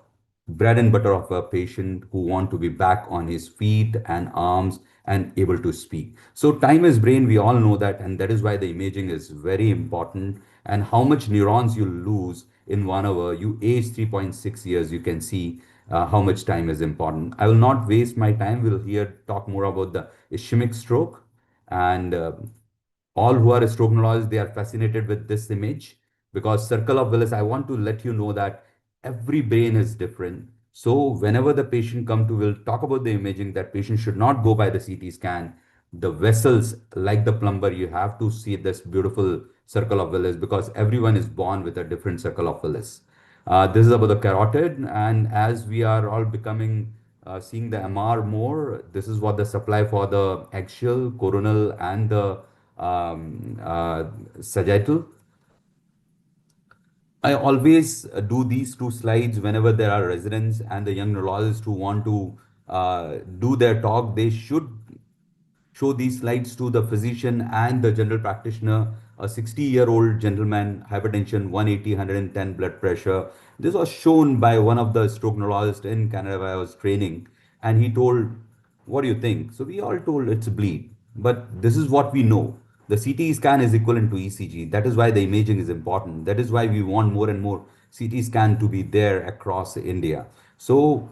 bread and butter of a patient who want to be back on his feet and arms and able to speak. So time is brain, we all know that, and that is why the imaging is very important. And how much neurons you lose in 1 hour, you age 3.6 years, you can see how much time is important. I will not waste my time. We'll here talk more about the ischemic stroke, and all who are stroke neurologists, they are fascinated with this image because circle of Willis, I want to let you know that every brain is different. So whenever the patient come to, we'll talk about the imaging, that patient should not go by the CT scan. The vessels, like the plumber, you have to see this beautiful circle of Willis because everyone is born with a different circle of Willis. This is about the carotid, and as we are all becoming seeing the MR more, this is what the supply for the axial, coronal, and the sagittal. I always do these two slides whenever there are residents and the young neurologists who want to do their talk. They should show these slides to the physician and the general practitioner. A 60-year-old gentleman, hypertension, 180, 110 blood pressure. This was shown by one of the stroke neurologists in Canada where I was training. And he told, what do you think? So we all told it's bleed. But this is what we know. The CT scan is equivalent to ECG. That is why the imaging is important. That is why we want more and more CT scan to be there across India. So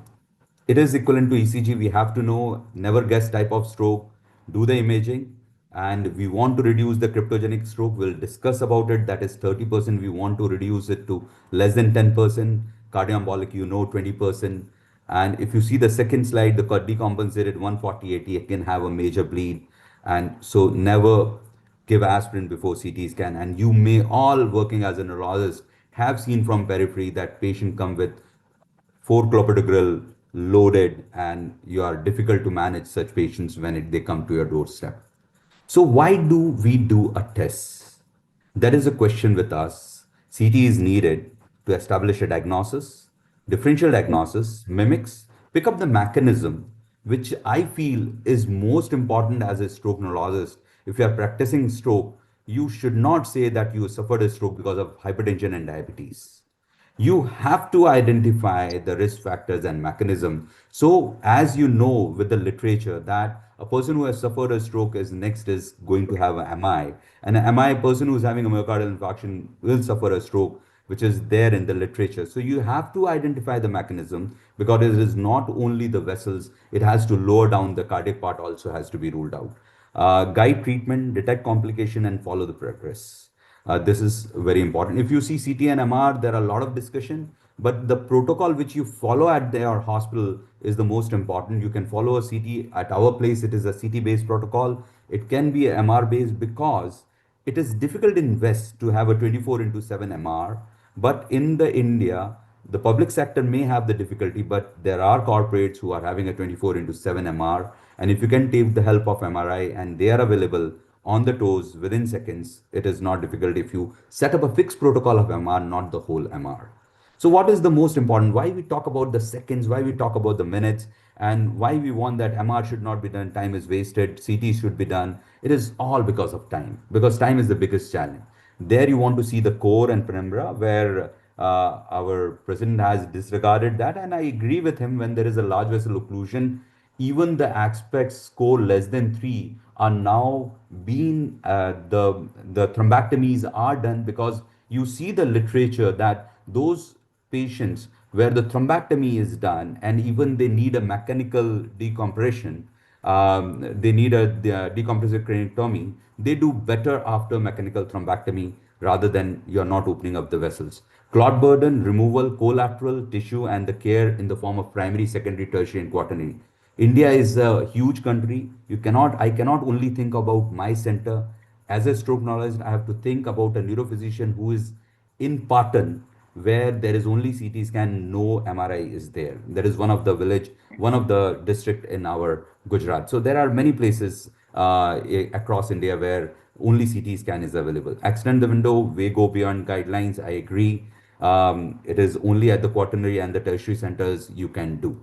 it is equivalent to ECG. We have to know, never guess type of stroke, do the imaging, and we want to reduce the cryptogenic stroke. We'll discuss about it. That is 30%. We want to reduce it to less than 10%. Cardioembolic, 20%. And if you see the second slide, the decompensated 140/80 can have a major bleed. And so never give aspirin before CT scan. And you may all working as a neurologist have seen from periphery that patient come with 4 clopidogrel loaded, and you are difficult to manage such patients when they come to your doorstep. So why do we do a test? That is a question with us. CT is needed to establish a diagnosis, differential diagnosis, mimics, pick up the mechanism, which I feel is most important as a stroke neurologist. If you are practicing stroke, you should not say that you suffered a stroke because of hypertension and diabetes. You have to identify the risk factors and mechanism. So as you know with the literature that a person who has suffered a stroke is next is going to have a MI, and a MI person who's having a myocardial infarction will suffer a stroke, which is there in the literature. So you have to identify the mechanism, because it is not only the vessels, it has to lower down, the cardiac part also has to be ruled out. Guide treatment, detect complication, and follow the progress. This is very important. If you see CT and MR, there are a lot of discussion, but the protocol which you follow at their hospital is the most important. You can follow a CT at our place. It is a CT based protocol. It can be a MR based, because it is difficult in West to have a 24 into 7 MR, but in the India, the public sector may have the difficulty, but there are corporates who are having a 24 into 7 MR. And if you can take the help of MRI and they are available on the toes within seconds, it is not difficult if you set up a fixed protocol of MR, not the whole MR. So what is the most important? Why we talk about the seconds, why we talk about the minutes, and why we want that MR should not be done, time is wasted, CT should be done. It is all because of time, because time is the biggest challenge. There you want to see the core and penumbra, where our president has disregarded that, and I agree with him. When there is a large vessel occlusion, even the aspects score less than 3 are now being the thrombectomies are done, because you see the literature that those patients where the thrombectomy is done and even they need a mechanical decompression, they need a decompressive craniotomy, they do better after mechanical thrombectomy rather than you're not opening up the vessels. Clot burden, removal, collateral tissue, and the care in the form of primary, secondary, tertiary, and quaternary. India is a huge country. I cannot only think about my center. As a stroke neurologist, I have to think about a neurophysician who is in Patan, where there is only CT scan, no MRI is there. There is one of the village, one of the district in our Gujarat. So there are many places across India where only CT scan is available. Extend the window, we go beyond guidelines. I agree. It is only at the quaternary and the tertiary centers you can do.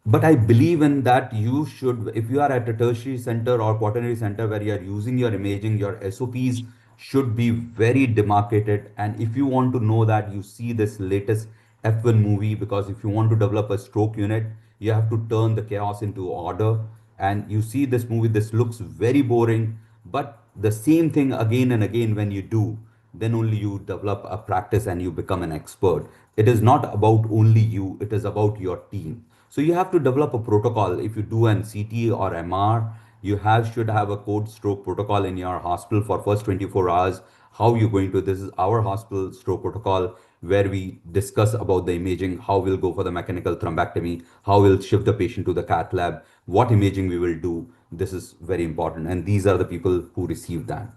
But I believe in that you should, if you are at a tertiary center or quaternary center where you are using your imaging, your SOPs should be very demarcated. And if you want to know that, you see this latest F1 movie, because if you want to develop a stroke unit, you have to turn the chaos into order. And you see this movie, this looks very boring, but the same thing again and again when you do, then only you develop a practice and you become an expert. It is not about only you, it is about your team. So you have to develop a protocol. If you do an CT or MR, you should have a code stroke protocol in your hospital for first 24 hours. How you're going to, this is our hospital stroke protocol, where we discuss about the imaging, how we'll go for the mechanical thrombectomy, how we'll shift the patient to the cath lab, what imaging we will do. This is very important. And these are the people who receive that.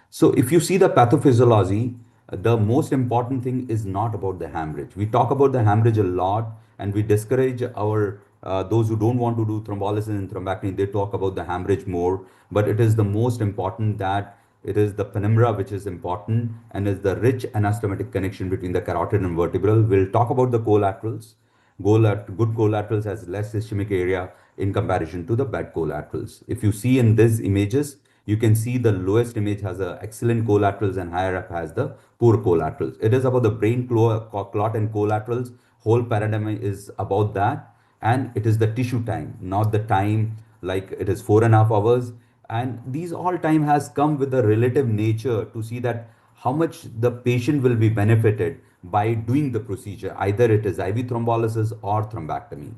So if you see the pathophysiology, the most important thing is not about the hemorrhage. We talk about the hemorrhage a lot, and we discourage our those who don't want to do thrombolysis and thrombectomy. They talk about the hemorrhage more, but it is the most important that it is the penumbra which is important, and is the rich anastomotic connection between the carotid and vertebral. We'll talk about the collaterals. Good collaterals has less ischemic area in comparison to the bad collaterals. If you see in these images, you can see the lowest image has a excellent collaterals and higher up has the poor collaterals. It is about the brain clot and collaterals. Whole paradigm is about that. And it is the tissue time, not the time like it is 4.5 hours. And these all time has come with the relative nature to see that how much the patient will be benefited by doing the procedure. Either it is IV thrombolysis or thrombectomy.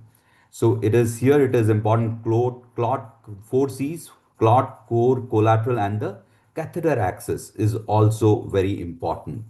So it is here, it is important clot 4Cs, clot, core, collateral, and the catheter access is also very important.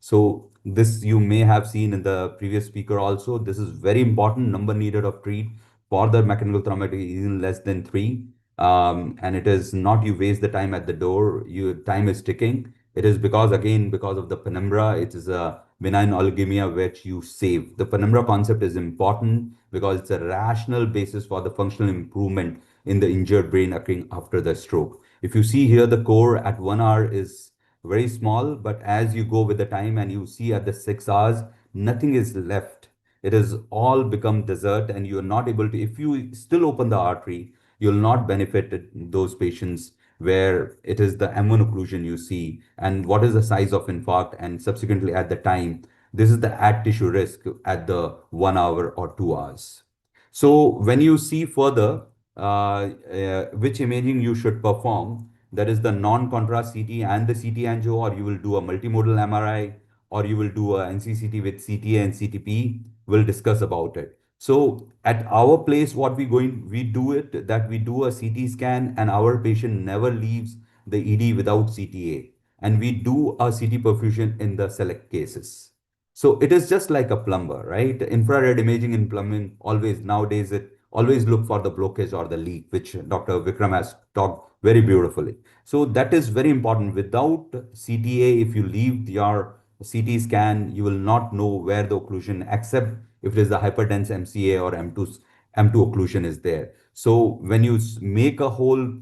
So this you may have seen in the previous speaker also. This is very important. Number needed of treat for the mechanical thrombectomy is in less than 3. And it is not you waste the time at the door, time is ticking. It is because, again, because of the penumbra, it is a benign oligemia which you save. The penumbra concept is important because it's a rational basis for the functional improvement in the injured brain occurring after the stroke. If you see here, the core at 1 hour is very small, but as you go with the time and you see at the 6 hours, nothing is left. It is all become desert, and you are not able to, if you still open the artery, you'll not benefit those patients where it is the M1 occlusion you see, and what is the size of infarct, and subsequently at the time, this is the add tissue risk at the 1 hour or 2 hours. So when you see further which imaging you should perform, that is the non-contrast CT and the CT angio, or you will do a multimodal MRI, or you will do a NCCT with CTA and CTP. We'll discuss about it. So at our place, what we do it that we do a CT scan, and our patient never leaves the ED without CTA, and we do a CT perfusion in the select cases. So it is just like a plumber, right? Infrared imaging in plumbing, always nowadays it always look for the blockage or the leak, which Dr. Vikram has talked very beautifully. So that is very important. Without CTA, if you leave your CT scan, you will not know where the occlusion, except if it is the hyperdense MCA or M2 occlusion is there. So when you make a whole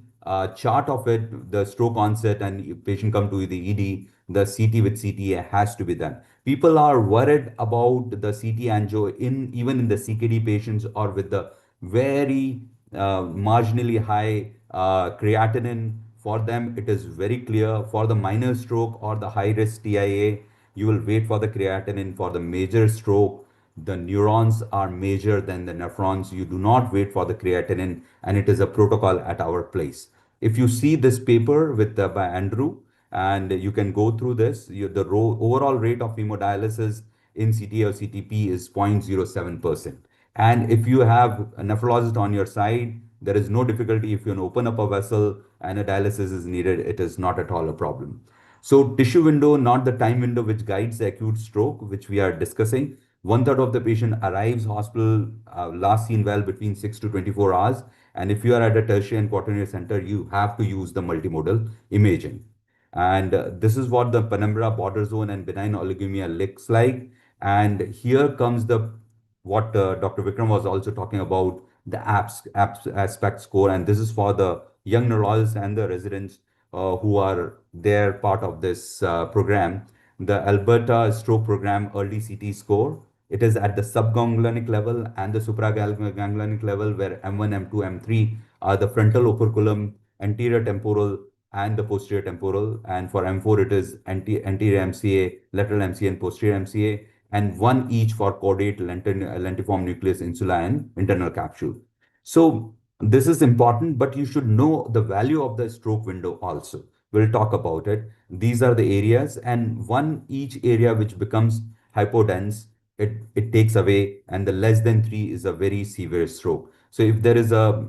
chart of it, the stroke onset and patient come to the ED, the CT with CTA has to be done. People are worried about the CT angio even in the CKD patients, or with the very marginally high creatinine. For them, it is very clear. For the minor stroke or the high risk TIA, you will wait for the creatinine. For the major stroke, the neurons are major than the nephrons. You do not wait for the creatinine, and it is a protocol at our place. If you see this paper with by Andrew, and you can go through this, the overall rate of hemodialysis in CTA or CTP is 0.07%. And if you have a nephrologist on your side, there is no difficulty. If you open up a vessel and a dialysis is needed, it is not at all a problem. So tissue window, not the time window which guides the acute stroke, which we are discussing. One third of the patient arrives hospital last seen well between 6 to 24 hours. And if you are at a tertiary and quaternary center, you have to use the multimodal imaging. And this is what the penumbra, border zone, and benign oligemia looks like. And here comes the what Dr. Vikram was also talking about, the aspect score. And this is for the young neurologists and the residents who are there part of this program. The Alberta Stroke Program Early CT score. It is at the subganglionic level and the supraganglionic level, where M1, M2, M3 are the frontal operculum, anterior temporal, and the posterior temporal. And for M4, it is anterior MCA, lateral MCA, and posterior MCA, and one each for caudate, lentiform nucleus, insula, and internal capsule. So this is important, but you should know the value of the stroke window also. We'll talk about it. These are the areas, and one each area which becomes hypodense, it takes away, and the less than 3 is a very severe stroke. So if there is a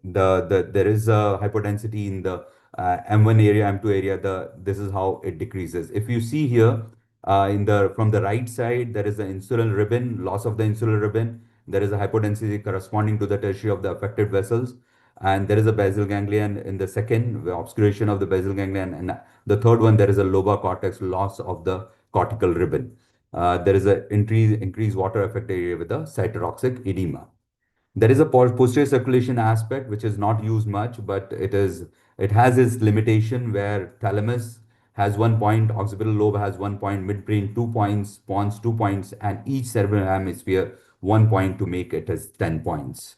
there is a hypodensity in the M1 area, M2 area, this is how it decreases. If you see here, from the right side, there is an insular ribbon, loss of the insular ribbon. There is a hypodensity corresponding to the tertiary of the affected vessels, and there is a basal ganglion in the second, obscuration of the basal ganglion, and the third one, there is a lobar cortex, loss of the cortical ribbon. There is an increased water affected area with a cytotoxic edema. There is a posterior circulation aspect which is not used much, but it has its limitation, where thalamus has 1 point, occipital lobe has 1 point, midbrain 2 points, pons 2 points, and each cerebral hemisphere 1 point to make it as 10 points.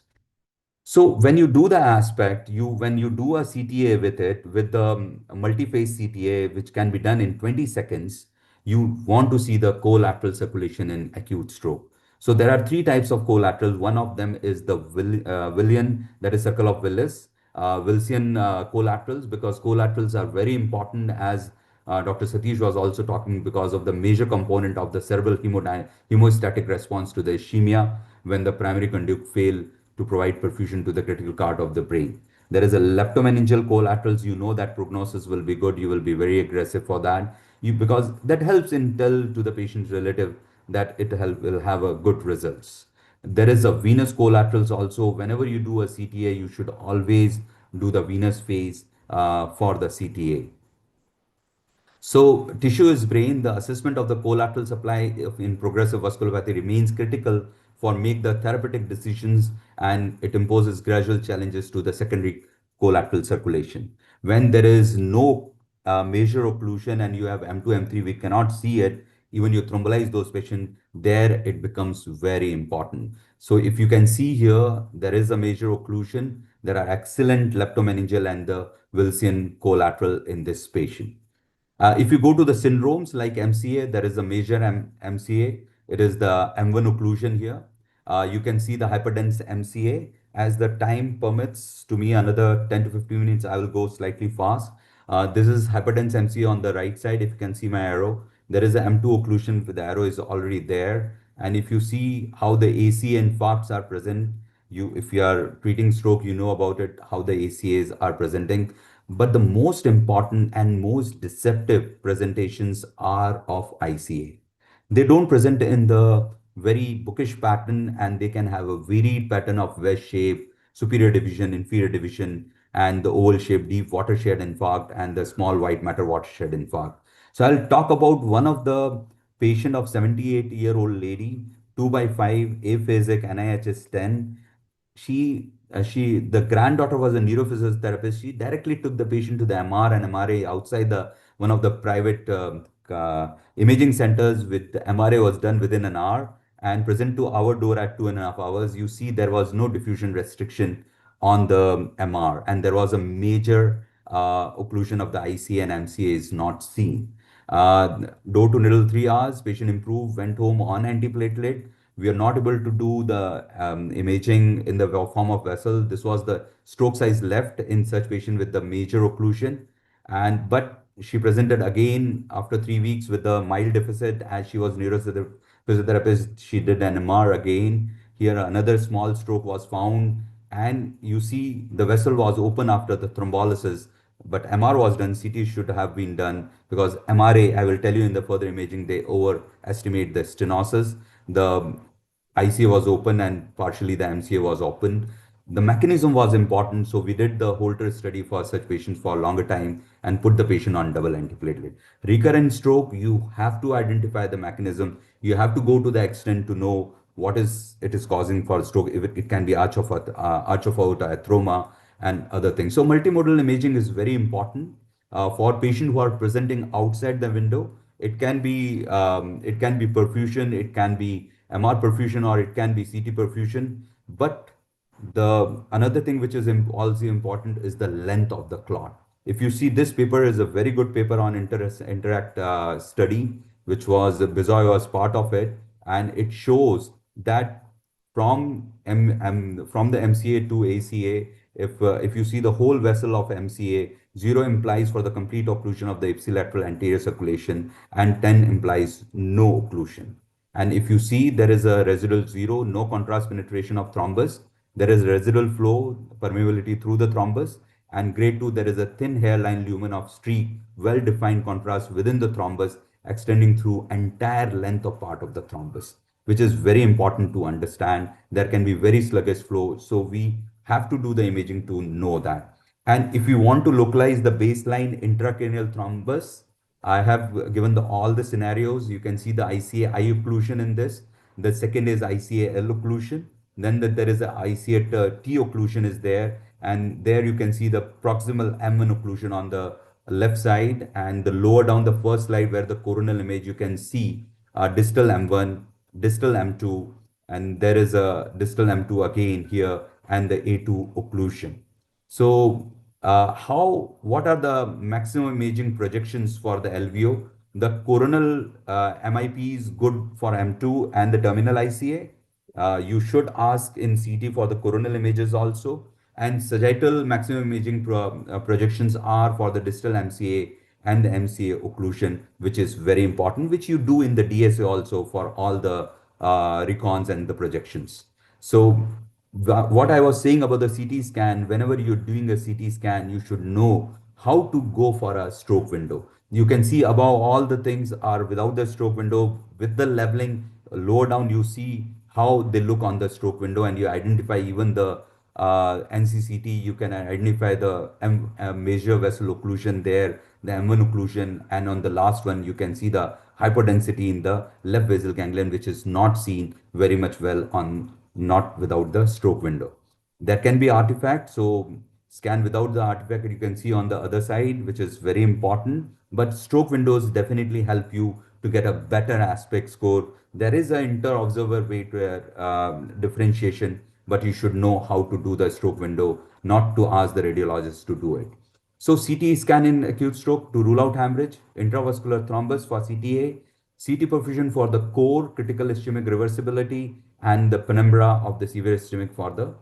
So when you do the aspect, when you do a CTA with it, with the multi-phase CTA, which can be done in 20 seconds, you want to see the collateral circulation in acute stroke. So there are 3 types of collaterals. One of them is the Willian, that is circle of Willis, Wilson collaterals, because collaterals are very important, as Dr. Satish was also talking, because of the major component of the cerebral hemostatic response to the ischemia when the primary conduct fail to provide perfusion to the critical part of the brain. There is a leptomeningeal collaterals. You know that prognosis will be good. You will be very aggressive for that. Because that helps in tell to the patient's relative that it will have a good results. There is a venous collaterals also. Whenever you do a CTA, you should always do the venous phase for the CTA. So tissue is brain. The assessment of the collateral supply in progressive vasculopathy remains critical for make the therapeutic decisions, and it imposes gradual challenges to the secondary collateral circulation. When there is no major occlusion and you have M2, M3, we cannot see it. Even you thrombolize those patients, there it becomes very important. So if you can see here, there is a major occlusion. There are excellent leptomeningeal and the Wilson collateral in this patient. If you go to the syndromes like MCA, there is a major MCA. It is the M1 occlusion here. You can see the hyperdense MCA. As the time permits to me, another 10 to 15 minutes, I will go slightly fast. This is hyperdense MCA on the right side. If you can see my arrow, there is a M2 occlusion. The arrow is already there. And if you see how the AC infarcts are present, if you are treating stroke, you know about it, how the ACAs are presenting. But the most important and most deceptive presentations are of ICA. They don't present in the very bookish pattern, and they can have a varied pattern of wedge shape, superior division, inferior division, and the oval shape, deep watershed infarct, and the small white matter watershed infarct. So I'll talk about one of the patient of 78-year-old lady, 2 by 5, aphasic, NIHS 10. The granddaughter was a neurophysiotherapist. She directly took the patient to the MR and MRA outside the one of the private imaging centers. With the MRA was done within an hour and present to our door at 2.5 hours. You see there was no diffusion restriction on the MR, and there was a major occlusion of the ICA and MCA is not seen. Door to needle 3 hours, patient improved, went home on antiplatelet. We are not able to do the imaging in the form of vessel. This was the stroke size left in such patient with the major occlusion. But she presented again after 3 weeks with a mild deficit. As she was neurophysiotherapist, she did an MR again. Here another small stroke was found, and you see the vessel was open after the thrombolysis, but MR was done. CT should have been done, because MRA, I will tell you in the further imaging, they overestimate the stenosis. The ICA was open and partially the MCA was open. The mechanism was important, so we did the Holter study for such patients for a longer time and put the patient on double antiplatelet. Recurrent stroke, you have to identify the mechanism. You have to go to the extent to know what it is causing for stroke. If it can be arch of aorta, atheroma, and other things. So multimodal imaging is very important for patients who are presenting outside the window. It can be perfusion, it can be MR perfusion, or it can be CT perfusion. But the another thing which is also important is the length of the clot. If you see, this paper is a very good paper on interact study, which was Bizoy was part of it, and it shows that from the MCA to ACA, if you see the whole vessel of MCA, 0 implies for the complete occlusion of the ipsilateral anterior circulation, and 10 implies no occlusion. And if you see, there is a residual 0, no contrast penetration of thrombus. There is residual flow, permeability through the thrombus. And grade 2, there is a thin hairline lumen of streak, well-defined contrast within the thrombus, extending through entire length of part of the thrombus, which is very important to understand. There can be very sluggish flow, so we have to do the imaging to know that. And if you want to localize the baseline intracranial thrombus, I have given all the scenarios. You can see the ICA I occlusion in this. The second is ICA L occlusion. Then there is a ICA T occlusion is there. And there you can see the proximal M1 occlusion on the left side. And the lower down the first slide where the coronal image, you can see distal M1, distal M2, and there is a distal M2 again here, and the A2 occlusion. So what are the maximum imaging projections for the LVO? The coronal MIP is good for M2 and the terminal ICA. You should ask in CT for the coronal images also. And sagittal maximum imaging projections are for the distal MCA and the MCA occlusion, which is very important, which you do in the DSA also for all the recons and the projections. So what I was saying about the CT scan, whenever you're doing a CT scan, you should know how to go for a stroke window. You can see above all the things are without the stroke window. With the leveling lower down, you see how they look on the stroke window, and you identify even the NCCT. You can identify the major vessel occlusion there, the M1 occlusion, and on the last one, you can see the hyperdensity in the left basal ganglion, which is not seen very much well on not without the stroke window. There can be artifact, so scan without the artifact, you can see on the other side, which is very important. But stroke windows definitely help you to get a better aspect score. There is an inter-observer weight differentiation, but you should know how to do the stroke window, not to ask the radiologist to do it. So CT scan in acute stroke to rule out hemorrhage, intravascular thrombus for CTA, CT perfusion for the core critical ischemic reversibility, and the penumbra of the severe ischemic for the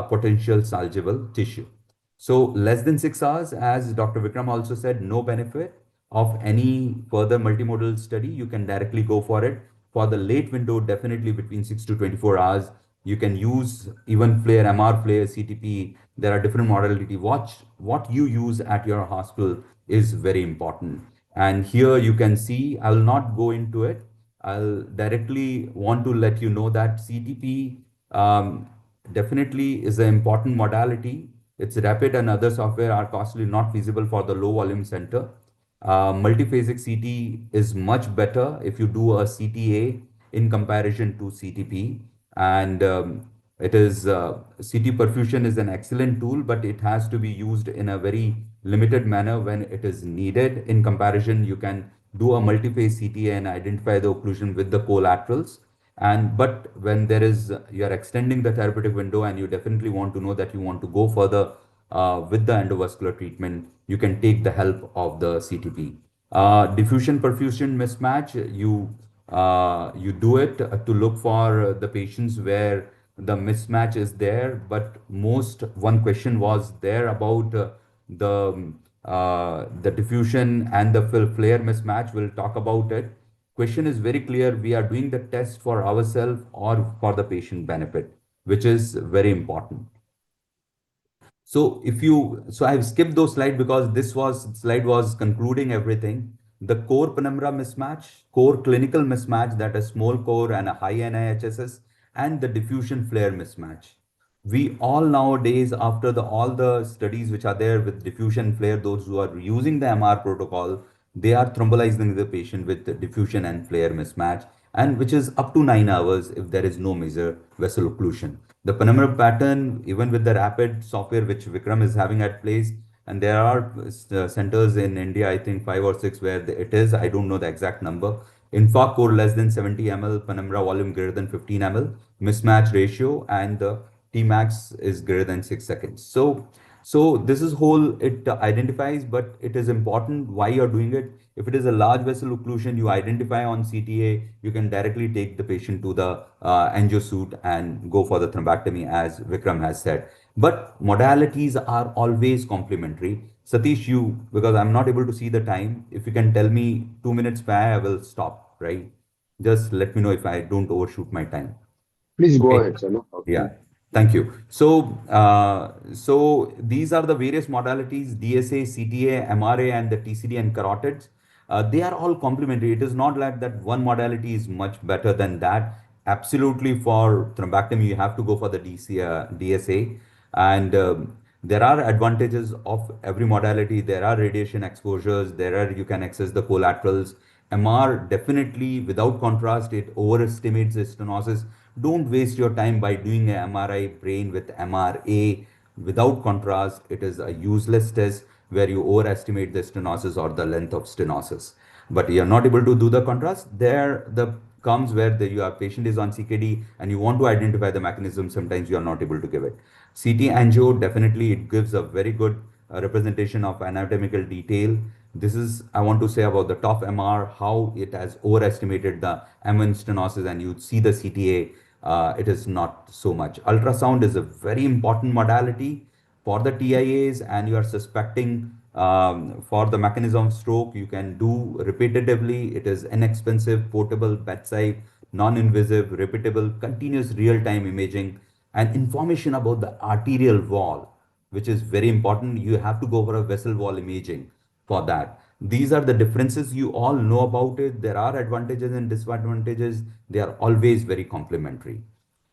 potential salgible tissue. So less than 6 hours, as Dr. Vikram also said, no benefit of any further multimodal study. You can directly go for it. For the late window, definitely between 6 to 24 hours, you can use even flare, MR flare, CTP. There are different modality. Watch what you use at your hospital is very important. And here you can see, I will not go into it. I'll directly want to let you know that CTP definitely is an important modality. Its rapid and other software are costly, not feasible for the low volume center. Multiphasic CT is much better if you do a CTA in comparison to CTP. And it is CT perfusion is an excellent tool, but it has to be used in a very limited manner when it is needed. In comparison, you can do a multi-phase CTA and identify the occlusion with the collaterals. And but when there is you are extending the therapeutic window and you definitely want to know that you want to go further with the endovascular treatment, you can take the help of the CTP. Diffusion perfusion mismatch, you do it to look for the patients where the mismatch is there. But most one question was there about the diffusion and the flare mismatch. We'll talk about it. Question is very clear. We are doing the test for ourselves or for the patient benefit, which is very important. So I've skipped those slides because this slide was concluding everything. The core penumbra mismatch, core clinical mismatch, that a small core and a high NIHSS, and the diffusion flare mismatch. We all nowadays, after all the studies which are there with diffusion flare, those who are using the MR protocol, they are thrombolizing the patient with the diffusion and flare mismatch, and which is up to 9 hours if there is no major vessel occlusion. The penumbra pattern, even with the rapid software which Vikram is having at place, and there are centers in India, I think 5 or 6, where it is, I don't know the exact number. Infarct core less than 70 ml, penumbra volume greater than 15 ml, mismatch ratio, and the Tmax is greater than 6 seconds. So this is whole, it identifies, but it is important why you're doing it. If it is a large vessel occlusion, you identify on CTA, you can directly take the patient to the angio suite and go for the thrombectomy, as Vikram has said. But modalities are always complementary. Satish, because I'm not able to see the time, if you can tell me 2 minutes by, I will stop, right? Just let me know if I don't overshoot my time. Please go Okay. ahead, sir. No problem. Yeah. Thank you. So these are the various modalities: DSA, CTA, MRA, and the TCD and carotids. They are all complementary. It is not like that one modality is much better than that. Absolutely, for thrombectomy, you have to go for the DSA, and there are advantages of every modality. There are radiation exposures. You can access the collaterals. MR definitely, without contrast, it overestimates the stenosis. Don't waste your time by doing a MRI brain with MRA without contrast. It is a useless test where you overestimate the stenosis or the length of stenosis. But you are not able to do the contrast. There the comes where your patient is on CKD and you want to identify the mechanism. Sometimes you are not able to give it. CT angio, definitely it gives a very good representation of anatomical detail. This is, I want to say about the TOF MR, how it has overestimated the M1 stenosis, and you see the CTA, it is not so much. Ultrasound is a very important modality for the TIAs, and you are suspecting for the mechanism of stroke. You can do repetitively. It is inexpensive, portable, bedside, non-invasive, repeatable, continuous real-time imaging, and information about the arterial wall, which is very important. You have to go for a vessel wall imaging for that. These are the differences. You all know about it. There are advantages and disadvantages. They are always very complementary.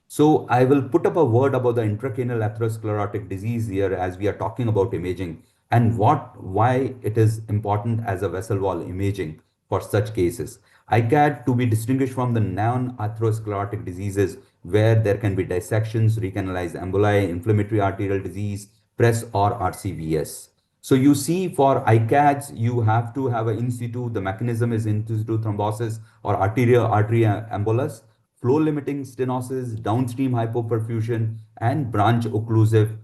So I will put up a word about the intracranial atherosclerotic disease here as we are talking about imaging. and why it is important as a vessel wall imaging for such cases. ICAD to be distinguished from the non-atherosclerotic diseases where there can be dissections, recanalized emboli, inflammatory arterial disease, PRES or RCVS. So you see for ICADs, you have to have an in situ, the mechanism is in situ thrombosis or arterial artery embolus, flow limiting stenosis, downstream hypoperfusion, and branch occlusive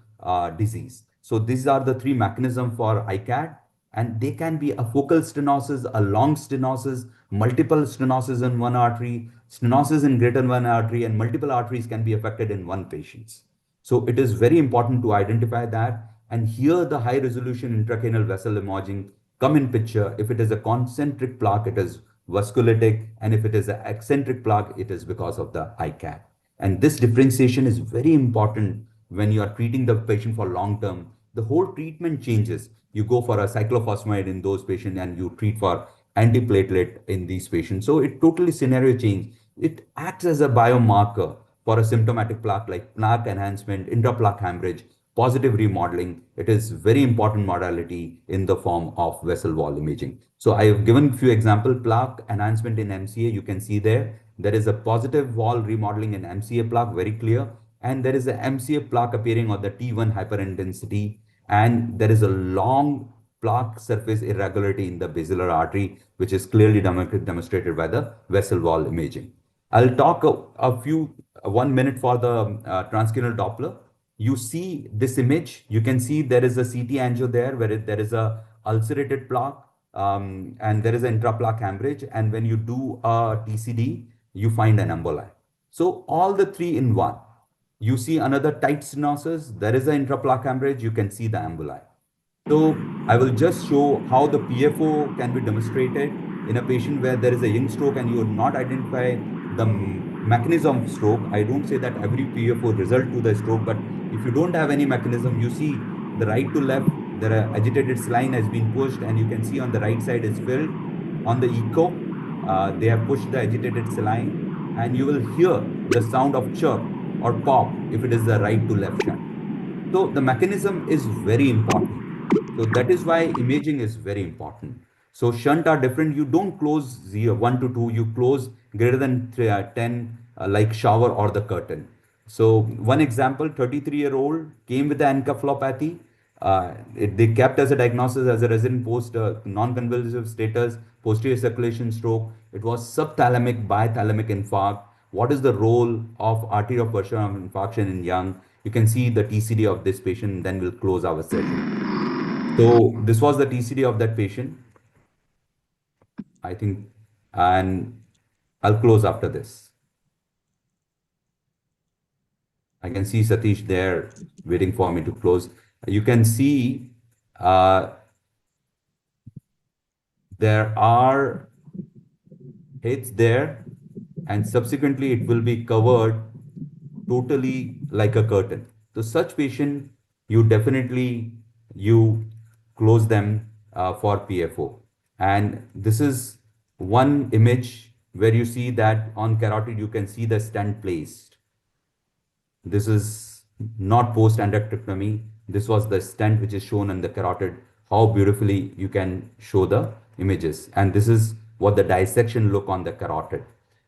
disease. So these are the three mechanisms for ICAD, and they can be a focal stenosis, a long stenosis, multiple stenosis in one artery, stenosis in greater than one artery, and multiple arteries can be affected in one patient. So it is very important to identify that. And here the high resolution intracranial vessel imaging come in picture. If it is a concentric plaque, it is vasculitic. And if it is an eccentric plaque, it is because of the ICAD. And this differentiation is very important when you are treating the patient for long term. The whole treatment changes. You go for a cyclophosphamide in those patients and you treat for antiplatelet in these patients. So it totally scenario change. It acts as a biomarker for a symptomatic plaque like plaque enhancement, intraplaque hemorrhage, positive remodeling. It is very important modality in the form of vessel wall imaging. So I have given a few examples. Plaque enhancement in MCA, you can see there. There is a positive wall remodeling in MCA plaque, very clear. And there is a MCA plaque appearing on the T1 hyperintensity. And there is a long plaque surface irregularity in the basilar artery, which is clearly demonstrated by the vessel wall imaging. I'll talk a few, 1 minute for the transcranial Doppler. You see this image, you can see there is a CT angio there where there is a ulcerated plaque and there is an intraplaque hemorrhage. And when you do a TCD, you find an emboli. So all the three in one. You see another tight stenosis, there is an intraplaque hemorrhage, you can see the emboli. So I will just show how the PFO can be demonstrated in a patient where there is a young stroke and you will not identify the mechanism of stroke. I don't say that every PFO result to the stroke, but if you don't have any mechanism, you see the right to left, there are agitated saline has been pushed and you can see on the right side is filled. On the echo, they have pushed the agitated saline and you will hear the sound of chirp or pop if it is the right to left shunt. So the mechanism is very important. So that is why imaging is very important. So shunt are different. You don't close 1 to 2. You close greater than 10, like shower or the curtain. So one example, 33-year-old came with the encephalopathy. They kept as a diagnosis as a resident post non-convulsive status, posterior circulation stroke. It was subthalamic bithalamic infarct. What is the role of arterial perfusion infarction in young? You can see the TCD of this patient, then we'll close our session. So this was the TCD of that patient, I think, and I'll close after this. I can see Satish there waiting for me to close. You can see there are hits there, and subsequently it will be covered totally like a curtain. So such patient, you definitely you close them for PFO. And this is one image where you see that on carotid you can see the stent placed. This is not post endarterectomy. This was the stent which is shown in the carotid. How beautifully you can show the images. And this is what the dissection look on the carotid.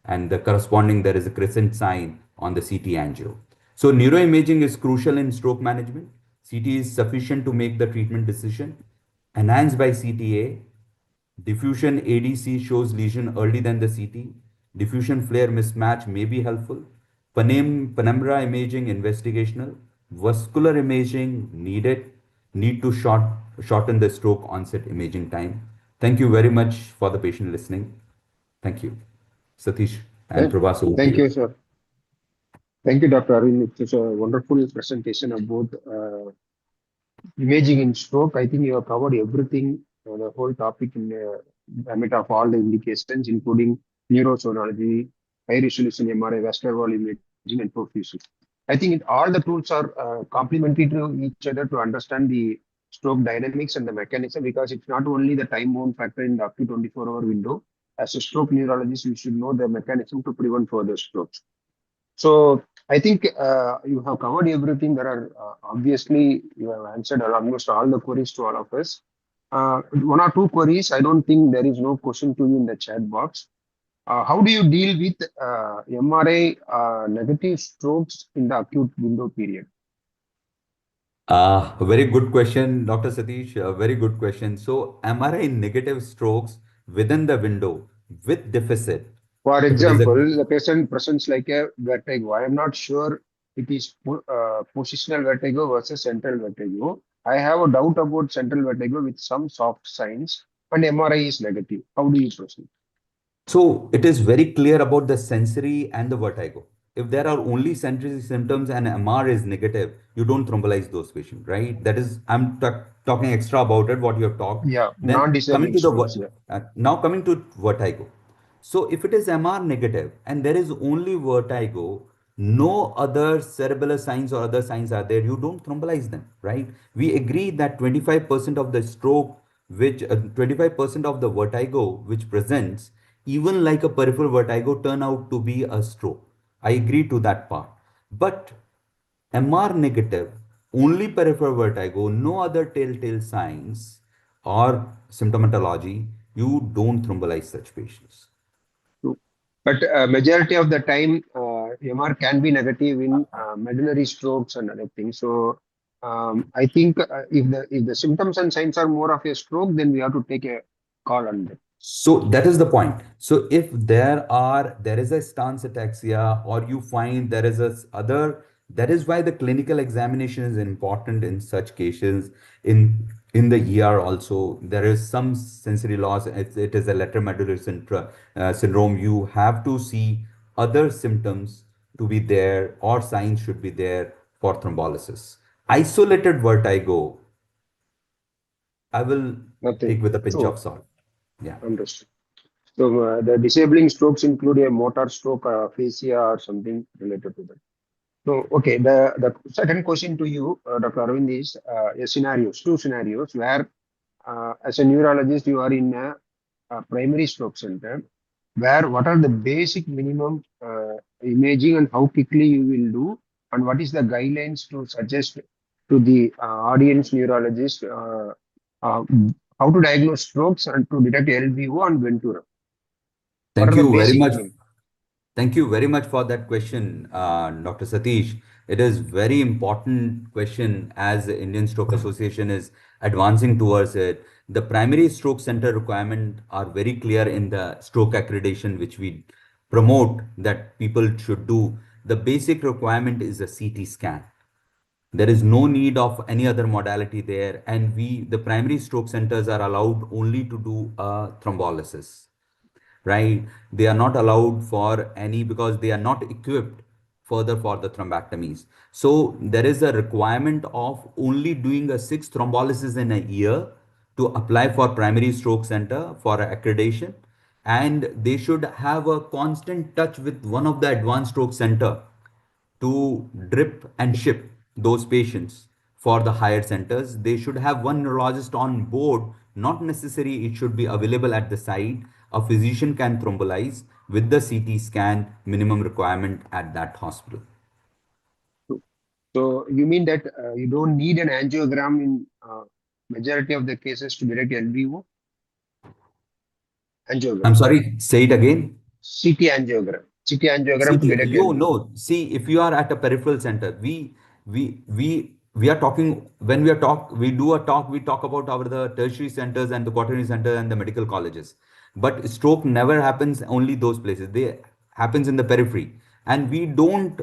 And the corresponding, there is a crescent sign on the CT angio. So neuroimaging is crucial in stroke management. CT is sufficient to make the treatment decision. Enhanced by CTA, diffusion ADC shows lesion early than the CT. Diffusion flare mismatch may be helpful. Penumbra imaging investigational. Vascular imaging needed. Need to shorten the stroke onset imaging time. Thank you very much for the patient listening. Thank you. Satish and Prabhas. Thank you, sir. Thank you, Dr. Arvind. It was a wonderful presentation of both imaging in stroke. I think you have covered everything, the whole topic in gamut of all the indications, including neurosonology, high resolution MRI, vascular wall imaging, and perfusion. I think all the tools are complementary to each other to understand the stroke dynamics and the mechanism, because it's not only the time bound factor in the up to 24-hour window. As a stroke neurologist, you should know the mechanism to prevent further strokes. So I think you have covered everything. There are obviously you have answered almost all the queries to all of us. One or two queries. I don't think there is no question to you in the chat box. How do you deal with MRI negative strokes in the acute window period? Very good question, Dr. Satish. Very good question. So, MRI negative strokes within the window with deficit. For If it is a example, the patient presents like a vertigo. I am not sure it is positional vertigo versus central vertigo. I have a doubt about central vertigo with some soft signs, and MRI is negative. How do you proceed? So it is very clear about the sensory and the vertigo. If there are only sensory symptoms and MR is negative, you don't thrombolize those patients, right? That is, I'm talking extra about it, what you have talked. Yeah, Then coming non-disabling to the strokes. Yeah. now coming to vertigo. So if it is MR negative and there is only vertigo, no other cerebellar signs or other signs are there, you don't thrombolize them, right? We agree that 25% of the stroke, which 25% of the vertigo which presents, even like a peripheral vertigo, turn out to be a stroke. I agree to that part. But MR negative, only peripheral vertigo, no other telltale signs or symptomatology, you don't thrombolize such patients. True. But majority of the time, MR can be negative in medullary strokes and other things. So I think if the symptoms and signs are more of a stroke, then we have to take a call on them. So that is the point. So if there is a stance ataxia or you find there is a other, that is why the clinical examination is important in such cases. In the ER also, there is some sensory loss. It is a lateral medullary syndrome. You have to see other symptoms to be there or signs should be there for thrombolysis. Isolated vertigo, I will take Nothing. with a pinch of True. salt. Yeah. Understood. So the disabling strokes include a motor stroke, aphasia, or something related to that. So, okay, the second question to you, Dr. Arvind, is two scenarios where, as a neurologist, you are in a primary stroke center, where what are the basic minimum imaging and how quickly you will do, and what is the guidelines to suggest to the audience neurologist uh, how to diagnose strokes and to detect LVO and Ventura. What Thank are the you very basic much. minimum? Thank you very much for that question, Dr. Satish. It is very important question as the Indian Stroke Association is advancing towards it. The primary stroke center requirement are very clear in the stroke accreditation, which we promote that people should do. The basic requirement is a CT scan. There is no need of any other modality there, and the primary stroke centers are allowed only to do a thrombolysis, right? They are not allowed for any because they are not equipped further for the thrombectomies. So there is a requirement of only doing a 6 thrombolysis in a year to apply for primary stroke center for accreditation. And they should have a constant touch with one of the advanced stroke center to drip and ship those patients for the higher centers. They should have one neurologist on board. Not necessary it should be available at the site. A physician can thrombolize with the CT scan minimum requirement at that hospital. So you mean that you don't need an angiogram in majority of the cases to detect LVO? I'm Angiogram, sorry, say it again. CT angiogram, CT angiogram to CT, detect you LVO. know, see, if you are at a peripheral center, we are talking when we do a talk, we talk about our the tertiary centers and the quaternary centers and the medical colleges. But stroke never happens only those places. They happens in the periphery, and we don't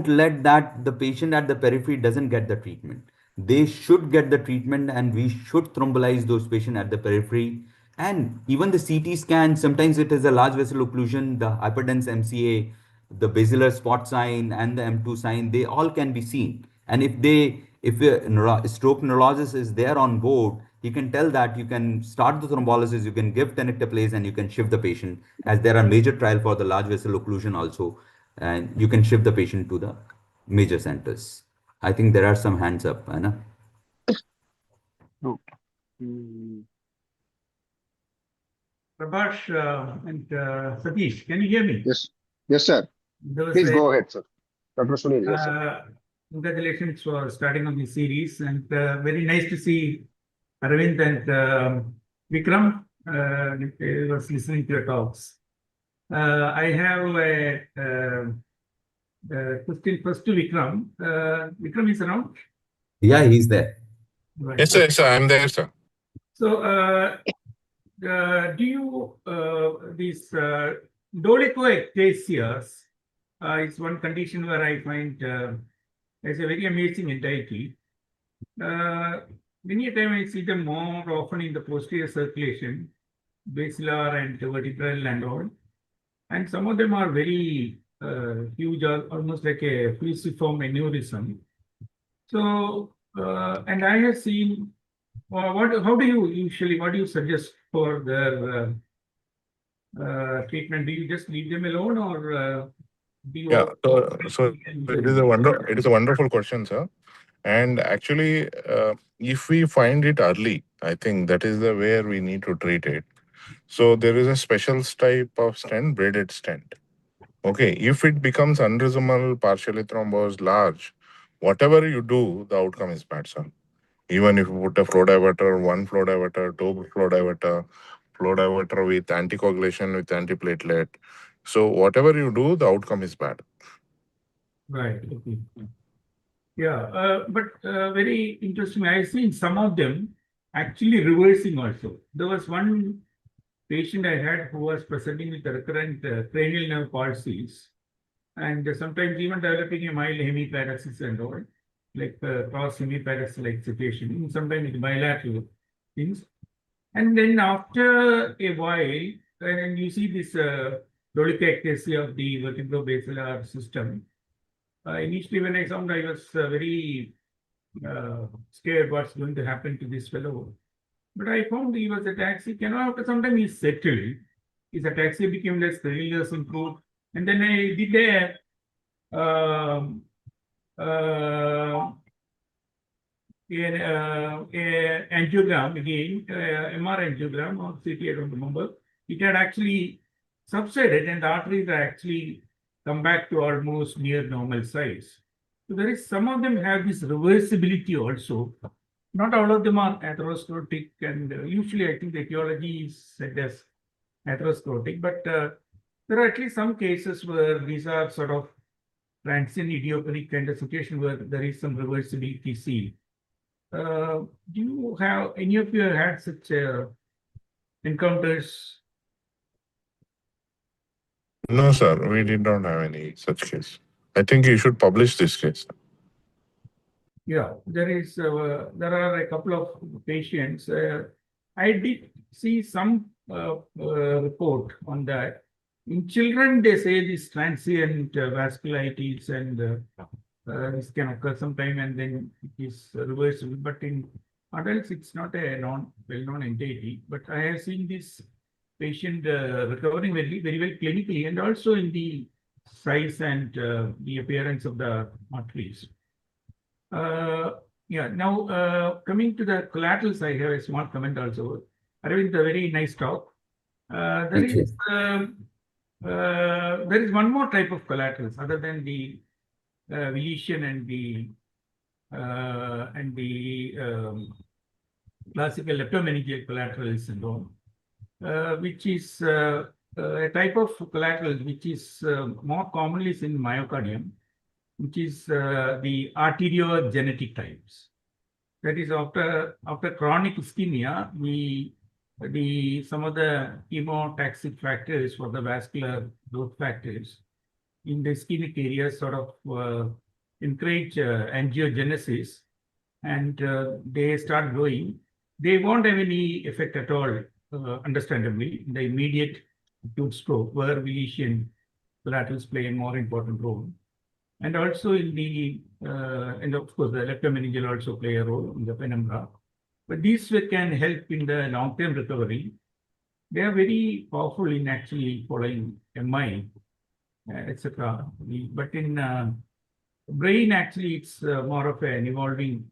let that the patient at the periphery doesn't get the treatment. They should get the treatment, and we should thrombolize those patients at the periphery. And even the CT scan, sometimes it is a large vessel occlusion, the hyperdense MCA, the basilar spot sign, and the M2 sign, they all can be seen. And if a stroke neurologist is there on board, he can tell that you can start the thrombolysis, you can give tenecteplase, and you can shift the patient, as there are major trial for the large vessel occlusion also, and you can shift the patient to the major centers. I think there are some hands up, Anna. No. Mm, Prabhash and Satish, can you hear me? yes, yes, sir. Please go ahead, sir. Dr. Sunil, yes, sir. Congratulations for starting on this series, and very nice to see Arvind and Vikram. I was listening to your talks. I have a question first to Vikram. Vikram is around? Yeah, he's there. Right. Yes, sir. Yes, sir. I'm there, sir. So, do you, these dolichoectasias is one condition where I find there's a very amazing entity. Many a time I see them more often in the posterior circulation, basilar and vertebral and all. And some of them are very huge, almost like a fusiform aneurysm. So, and I have seen, how do you what do you suggest for their treatment? Do you just leave them alone, or do you? Yeah. So it is a wonderful question, sir. And actually, if we find it early, I think that is the where we need to treat it. So there is a special type of stent, braided stent. Okay, if it becomes unresomal, partially thrombosed, large, whatever you do, the outcome is bad, sir. Even if you put a flow diverter, one flow diverter, two flow diverter with anticoagulation, with antiplatelet. So whatever you do, the outcome is bad. Right. Okay. Yeah, but very interesting. I've seen some of them actually reversing also. There was one patient I had who was presenting with recurrent cranial nerve palsies, and sometimes even developing a mild hemiparesis and all, like cross hemiparesis-like situation, sometimes with bilateral things. And then after a while, and you see this dolichoectasia of the vertebrobasilar system, initially when I found, I was very scared what's going to happen to this fellow. But I found he was ataxic, and after some time he settled. His ataxia became less, the illness improved. And then I did a angiogram again, MR angiogram or CT, I don't remember. It had actually subsided, and the arteries are actually come back to almost near normal size. So there is some of them have this reversibility also. Not all of them are atherosclerotic, and usually I think the etiology is said as atherosclerotic, but there are at least some cases where these are sort of transient idiopathic kind of situation where there is some reversibility seen. Do you have, any of you had such encounters? No, sir, we did not have any such case. I think you should publish this case. Yeah, there are a couple of patients. I did see some report on that. In children, they say this transient vasculitis and this can occur sometime and then it is reversible. But in adults, it's not a well-known entity. But I have seen this patient recovering very well clinically, and also in the size and the appearance of the arteries. Yeah, now coming to the collaterals, I have a small comment also. Arvind, a very nice talk. There is one more type of collaterals other than the Venetian and the classical leptomeningeal collateral syndrome, which is a type of collateral which is more commonly seen in myocardium, which is the arteriogenetic types. That is, after chronic ischemia, some of the chemotaxic factors for the vascular growth factors in the ischemic areas sort of encourage angiogenesis, and they start growing. They won't have any effect at all, understandably, in the immediate acute stroke, where Venetian collaterals play a more important role. And also in the, and of course, the leptomeningeal also play a role in the penumbra. But these can help in the long-term recovery. They are very powerful in actually following MI, etc. But in brain, actually, it's more of an evolving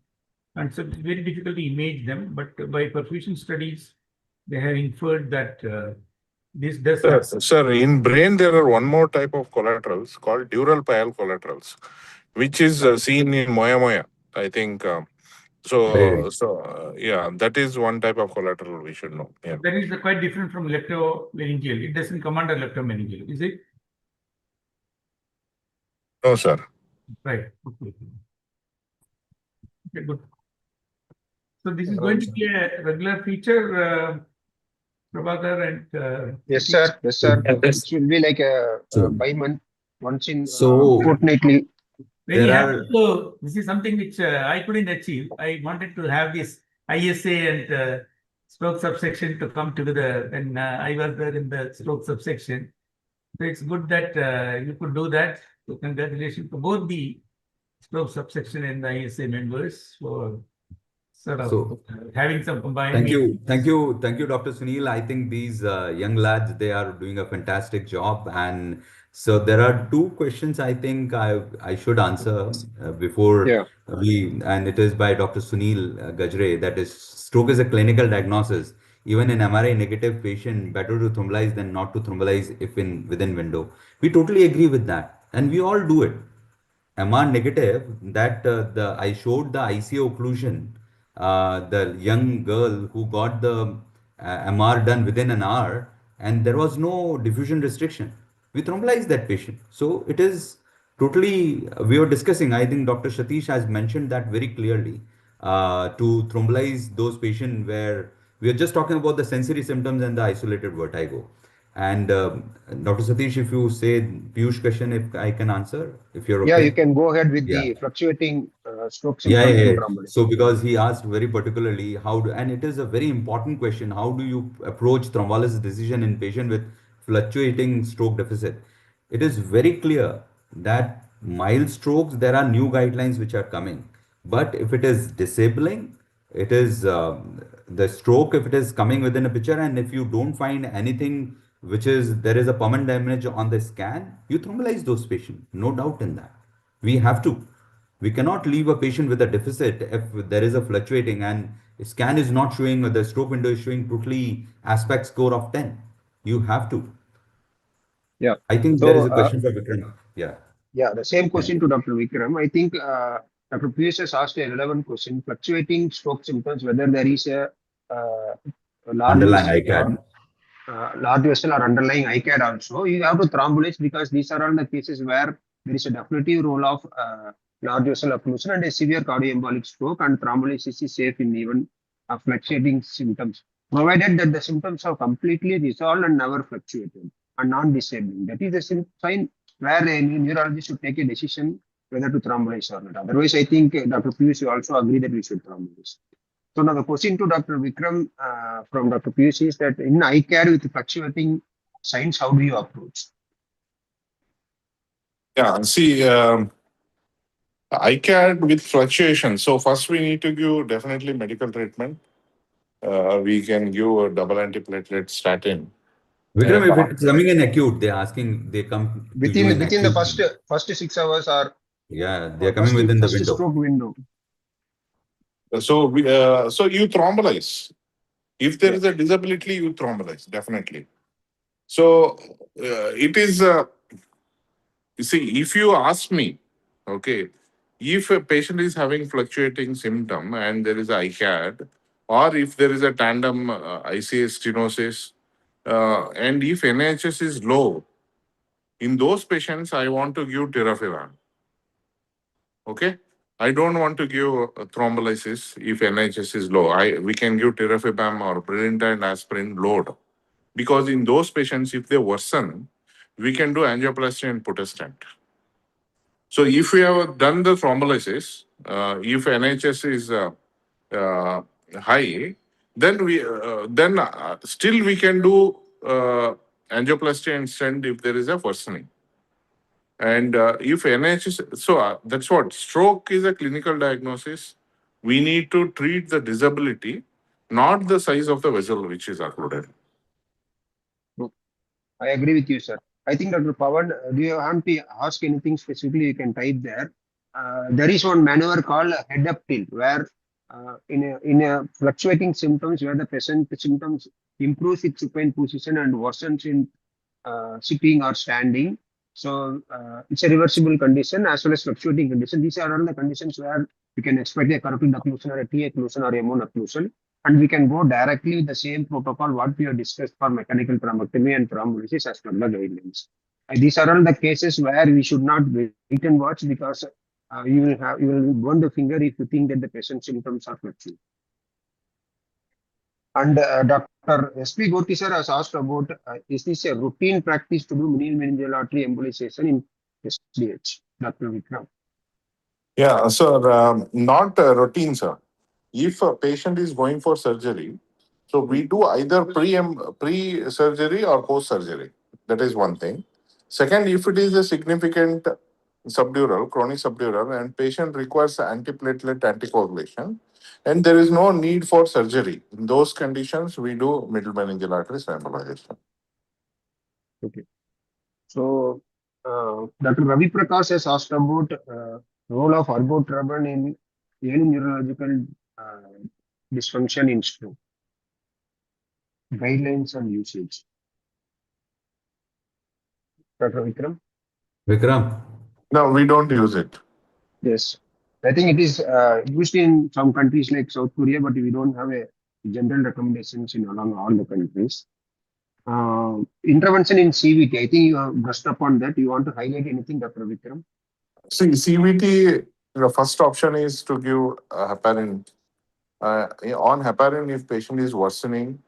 concept. It's very difficult to image them, but by perfusion studies, they have inferred that this does Sir, in brain, there are one more type of collaterals called dural pile collaterals, which is seen in Moya Moya, I think. Very right. Yeah, that is one type of collateral we should know. Yeah. That is quite different from leptomeningeal. It doesn't come under leptomeningeal, is it? No, sir. Right. Okay. Okay, good. So this is going to be a regular feature, Prabhakar and Yes, sir. Yes, sir. Yes. It should be like a So- bi-month, once in So- fortnightly. very There happy. are- So this is something which I couldn't achieve. I wanted to have this ISA and stroke subsection to come together, and I was there in the stroke subsection. So it's good that you could do that. So congratulations to both the stroke subsection and the ISA members for sort of So- having some combined. Thank you, meetings. thank you, Dr. Sunil. I think these young lads, they are doing a fantastic job. And so there are two questions I think I should answer before Yeah. and it is by Dr. Sunil Gajre, that is, stroke is a clinical diagnosis. Even in MRI negative patient, better to thrombolize than not to thrombolize if within window. We totally agree with that, and we all do it. MR negative, that I showed the ICO occlusion, the young girl who got the MR done within an hour, and there was no diffusion restriction. We thrombolized that patient. So it is totally, we were discussing, I think Dr. Satish has mentioned that very clearly, to thrombolize those patients where we are just talking about the sensory symptoms and the isolated vertigo. And Dr. Satish, if you say Piyush question, if I can answer, if you're Yeah, okay. you can go ahead with Yeah. the fluctuating stroke Yeah, symptoms yeah, in yeah. thrombolysis. So because he asked very particularly how do, and it is a very important question, how do you approach thrombolysis decision in patient with fluctuating stroke deficit? It is very clear that mild strokes, there are new guidelines which are coming. But if it is disabling, it is the stroke, if it is coming within a picture, and if you don't find anything which is, there is a permanent damage on the scan, you thrombolize those patients, no doubt in that. We have to. We cannot leave a patient with a deficit if there is a fluctuating and scan is not showing, the stroke window is showing totally aspect score of 10. You have to. Yeah. I think there is a question for Vikram. Yeah. Yeah, the same question to Dr. Vikram. I think Dr. Piyush has asked a relevant question. Fluctuating stroke symptoms, whether there is a large Underlying vessel ICAD. or large vessel or underlying ICAD also, you have to thrombolize, because these are all the cases where there is a definitive role of large vessel occlusion and a severe cardioembolic stroke, and thrombolysis is safe in even fluctuating symptoms, provided that the symptoms have completely resolved and never fluctuated and non-disabling. That is a sign where a neurologist should take a decision whether to thrombolize or not. Otherwise, I think Dr. Piyush, you also agree that we should thrombolize. So now the question to Dr. Vikram from Dr. Piyush is that in ICAD with fluctuating signs, how do you approach? Yeah, see, ICAD with fluctuation. So first we need to give definitely medical treatment. We can give a double antiplatelet statin. Vikram, if And it's coming in acute, they're asking, they come to you in Within the acute. first 6 hours or Yeah, they're coming within the first window. stroke window. so you thrombolize. If there is a disability, you thrombolize, definitely. So it is, you see, if you ask me, okay, if a patient is having fluctuating symptom and there is ICAD, or if there is a tandem ICA stenosis, and if NHS is low, in those patients, I want to give tirafiran. Okay? I don't want to give thrombolysis if NHS is low. We can give tirafibam or Brilinta and aspirin load. Because in those patients, if they worsen, we can do angioplasty and put a stent. So if we have done the thrombolysis, if NHS is high, then still we can do angioplasty and stent if there is a worsening. And if NHS, so that's what, stroke is a clinical diagnosis. We need to treat the disability, not the size of the vessel which is occluded. I agree with you, sir. I think Dr. Pawan, do you want to ask anything specifically? You can type there. There is one maneuver called head up tilt, where in a fluctuating symptoms, where the patient symptoms improves with supine position and worsens in sitting or standing. So it's a reversible condition as well as fluctuating condition. These are all the conditions where we can expect a carotid occlusion or a T occlusion or a MON occlusion. And we can go directly with the same protocol what we have discussed for mechanical thrombectomy and thrombolysis as per the guidelines. These are all the cases where we should not wait and watch because you will burn the finger if you think that the patient's symptoms are fluctuating. And Dr. S.P. Gorti sir has asked about is this a routine practice to do medial meningeal artery embolization in SDH? Dr. Vikram. Yeah, so not routine, sir. If a patient is going for surgery, so we do either pre-surgery or post-surgery. That is one thing. Second, if it is a significant subdural, chronic subdural, and patient requires antiplatelet anticoagulation, and there is no need for surgery. In those conditions, we do middle meningeal artery embolization. Okay. So Dr. Ravi Prakash has asked about role of ergotraben in early neurological dysfunction in stroke. Guidelines and usage. Dr. Vikram? Vikram. No, we don't use it. Yes. I think it is used in some countries like South Korea, but we don't have a general recommendations in along all the countries. Intervention in CVT, I think you have brushed upon that. You want to highlight anything, Dr. Vikram? See, CVT, the first option is to give heparin. On heparin, if patient is worsening,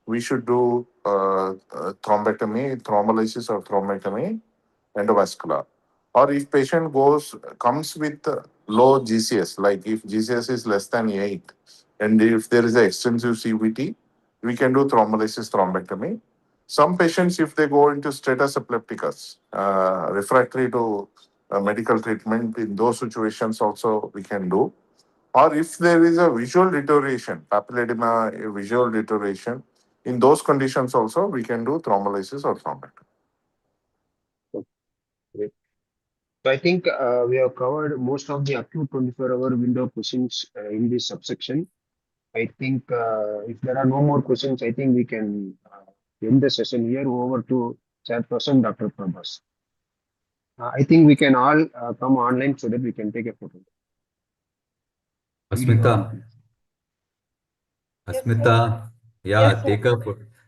we should do thrombectomy, thrombolysis or thrombectomy, endovascular. Or if patient comes with low GCS, like if GCS is less than 8, and if there is an extensive CVT, we can do thrombolysis, thrombectomy. Some patients, if they go into status epilepticus, refractory to medical treatment, in those situations also we can do. Or if there is a visual deterioration, papilledema, a visual deterioration, in those conditions also we can do thrombolysis or thrombectomy. Great. So I think we have covered most of the acute 24-hour window questions in this subsection. I think if there are no more questions, I think we can end the session here. Over to Chairperson Dr. Prabhas. I think we can all come online so that we can take a photo. Asmita. Asmita. Yeah, Yes, sir. take up.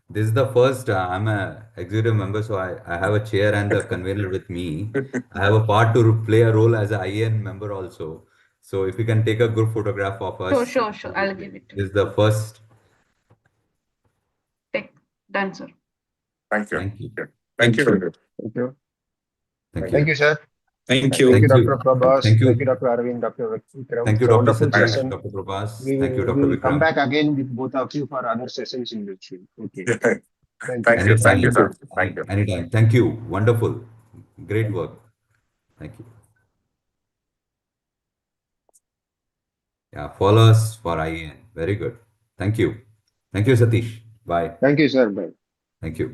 This is the first, I'm a executive member, so I have a chair and the convener with me. I have a part to play a role as an IAN member also. So if you can take a good photograph of us. Sure. I'll give it. This is the first. Done, sir. Thank you. Thank you. Thank you. Thank you. Thank Thank you. you, sir. Thank you. Thank you, Thank Dr. you. Prabhas. Thank you. Thank you, Dr. Arvind, Dr. Vikram. Thank you, It's a Dr. wonderful Satish, session. Dr. Prabhas. We Thank you, will, Dr. we will come Vikram. back again with both of you for other sessions in between. Okay. Thank you. Thank you. Thank you, sir. Thank you. Anytime. Thank you. Wonderful. Great work. Thank you. Yeah, follow us for IAN. Very good. Thank you. Thank you, Satish. Bye. Thank you, sir. Bye. Thank you.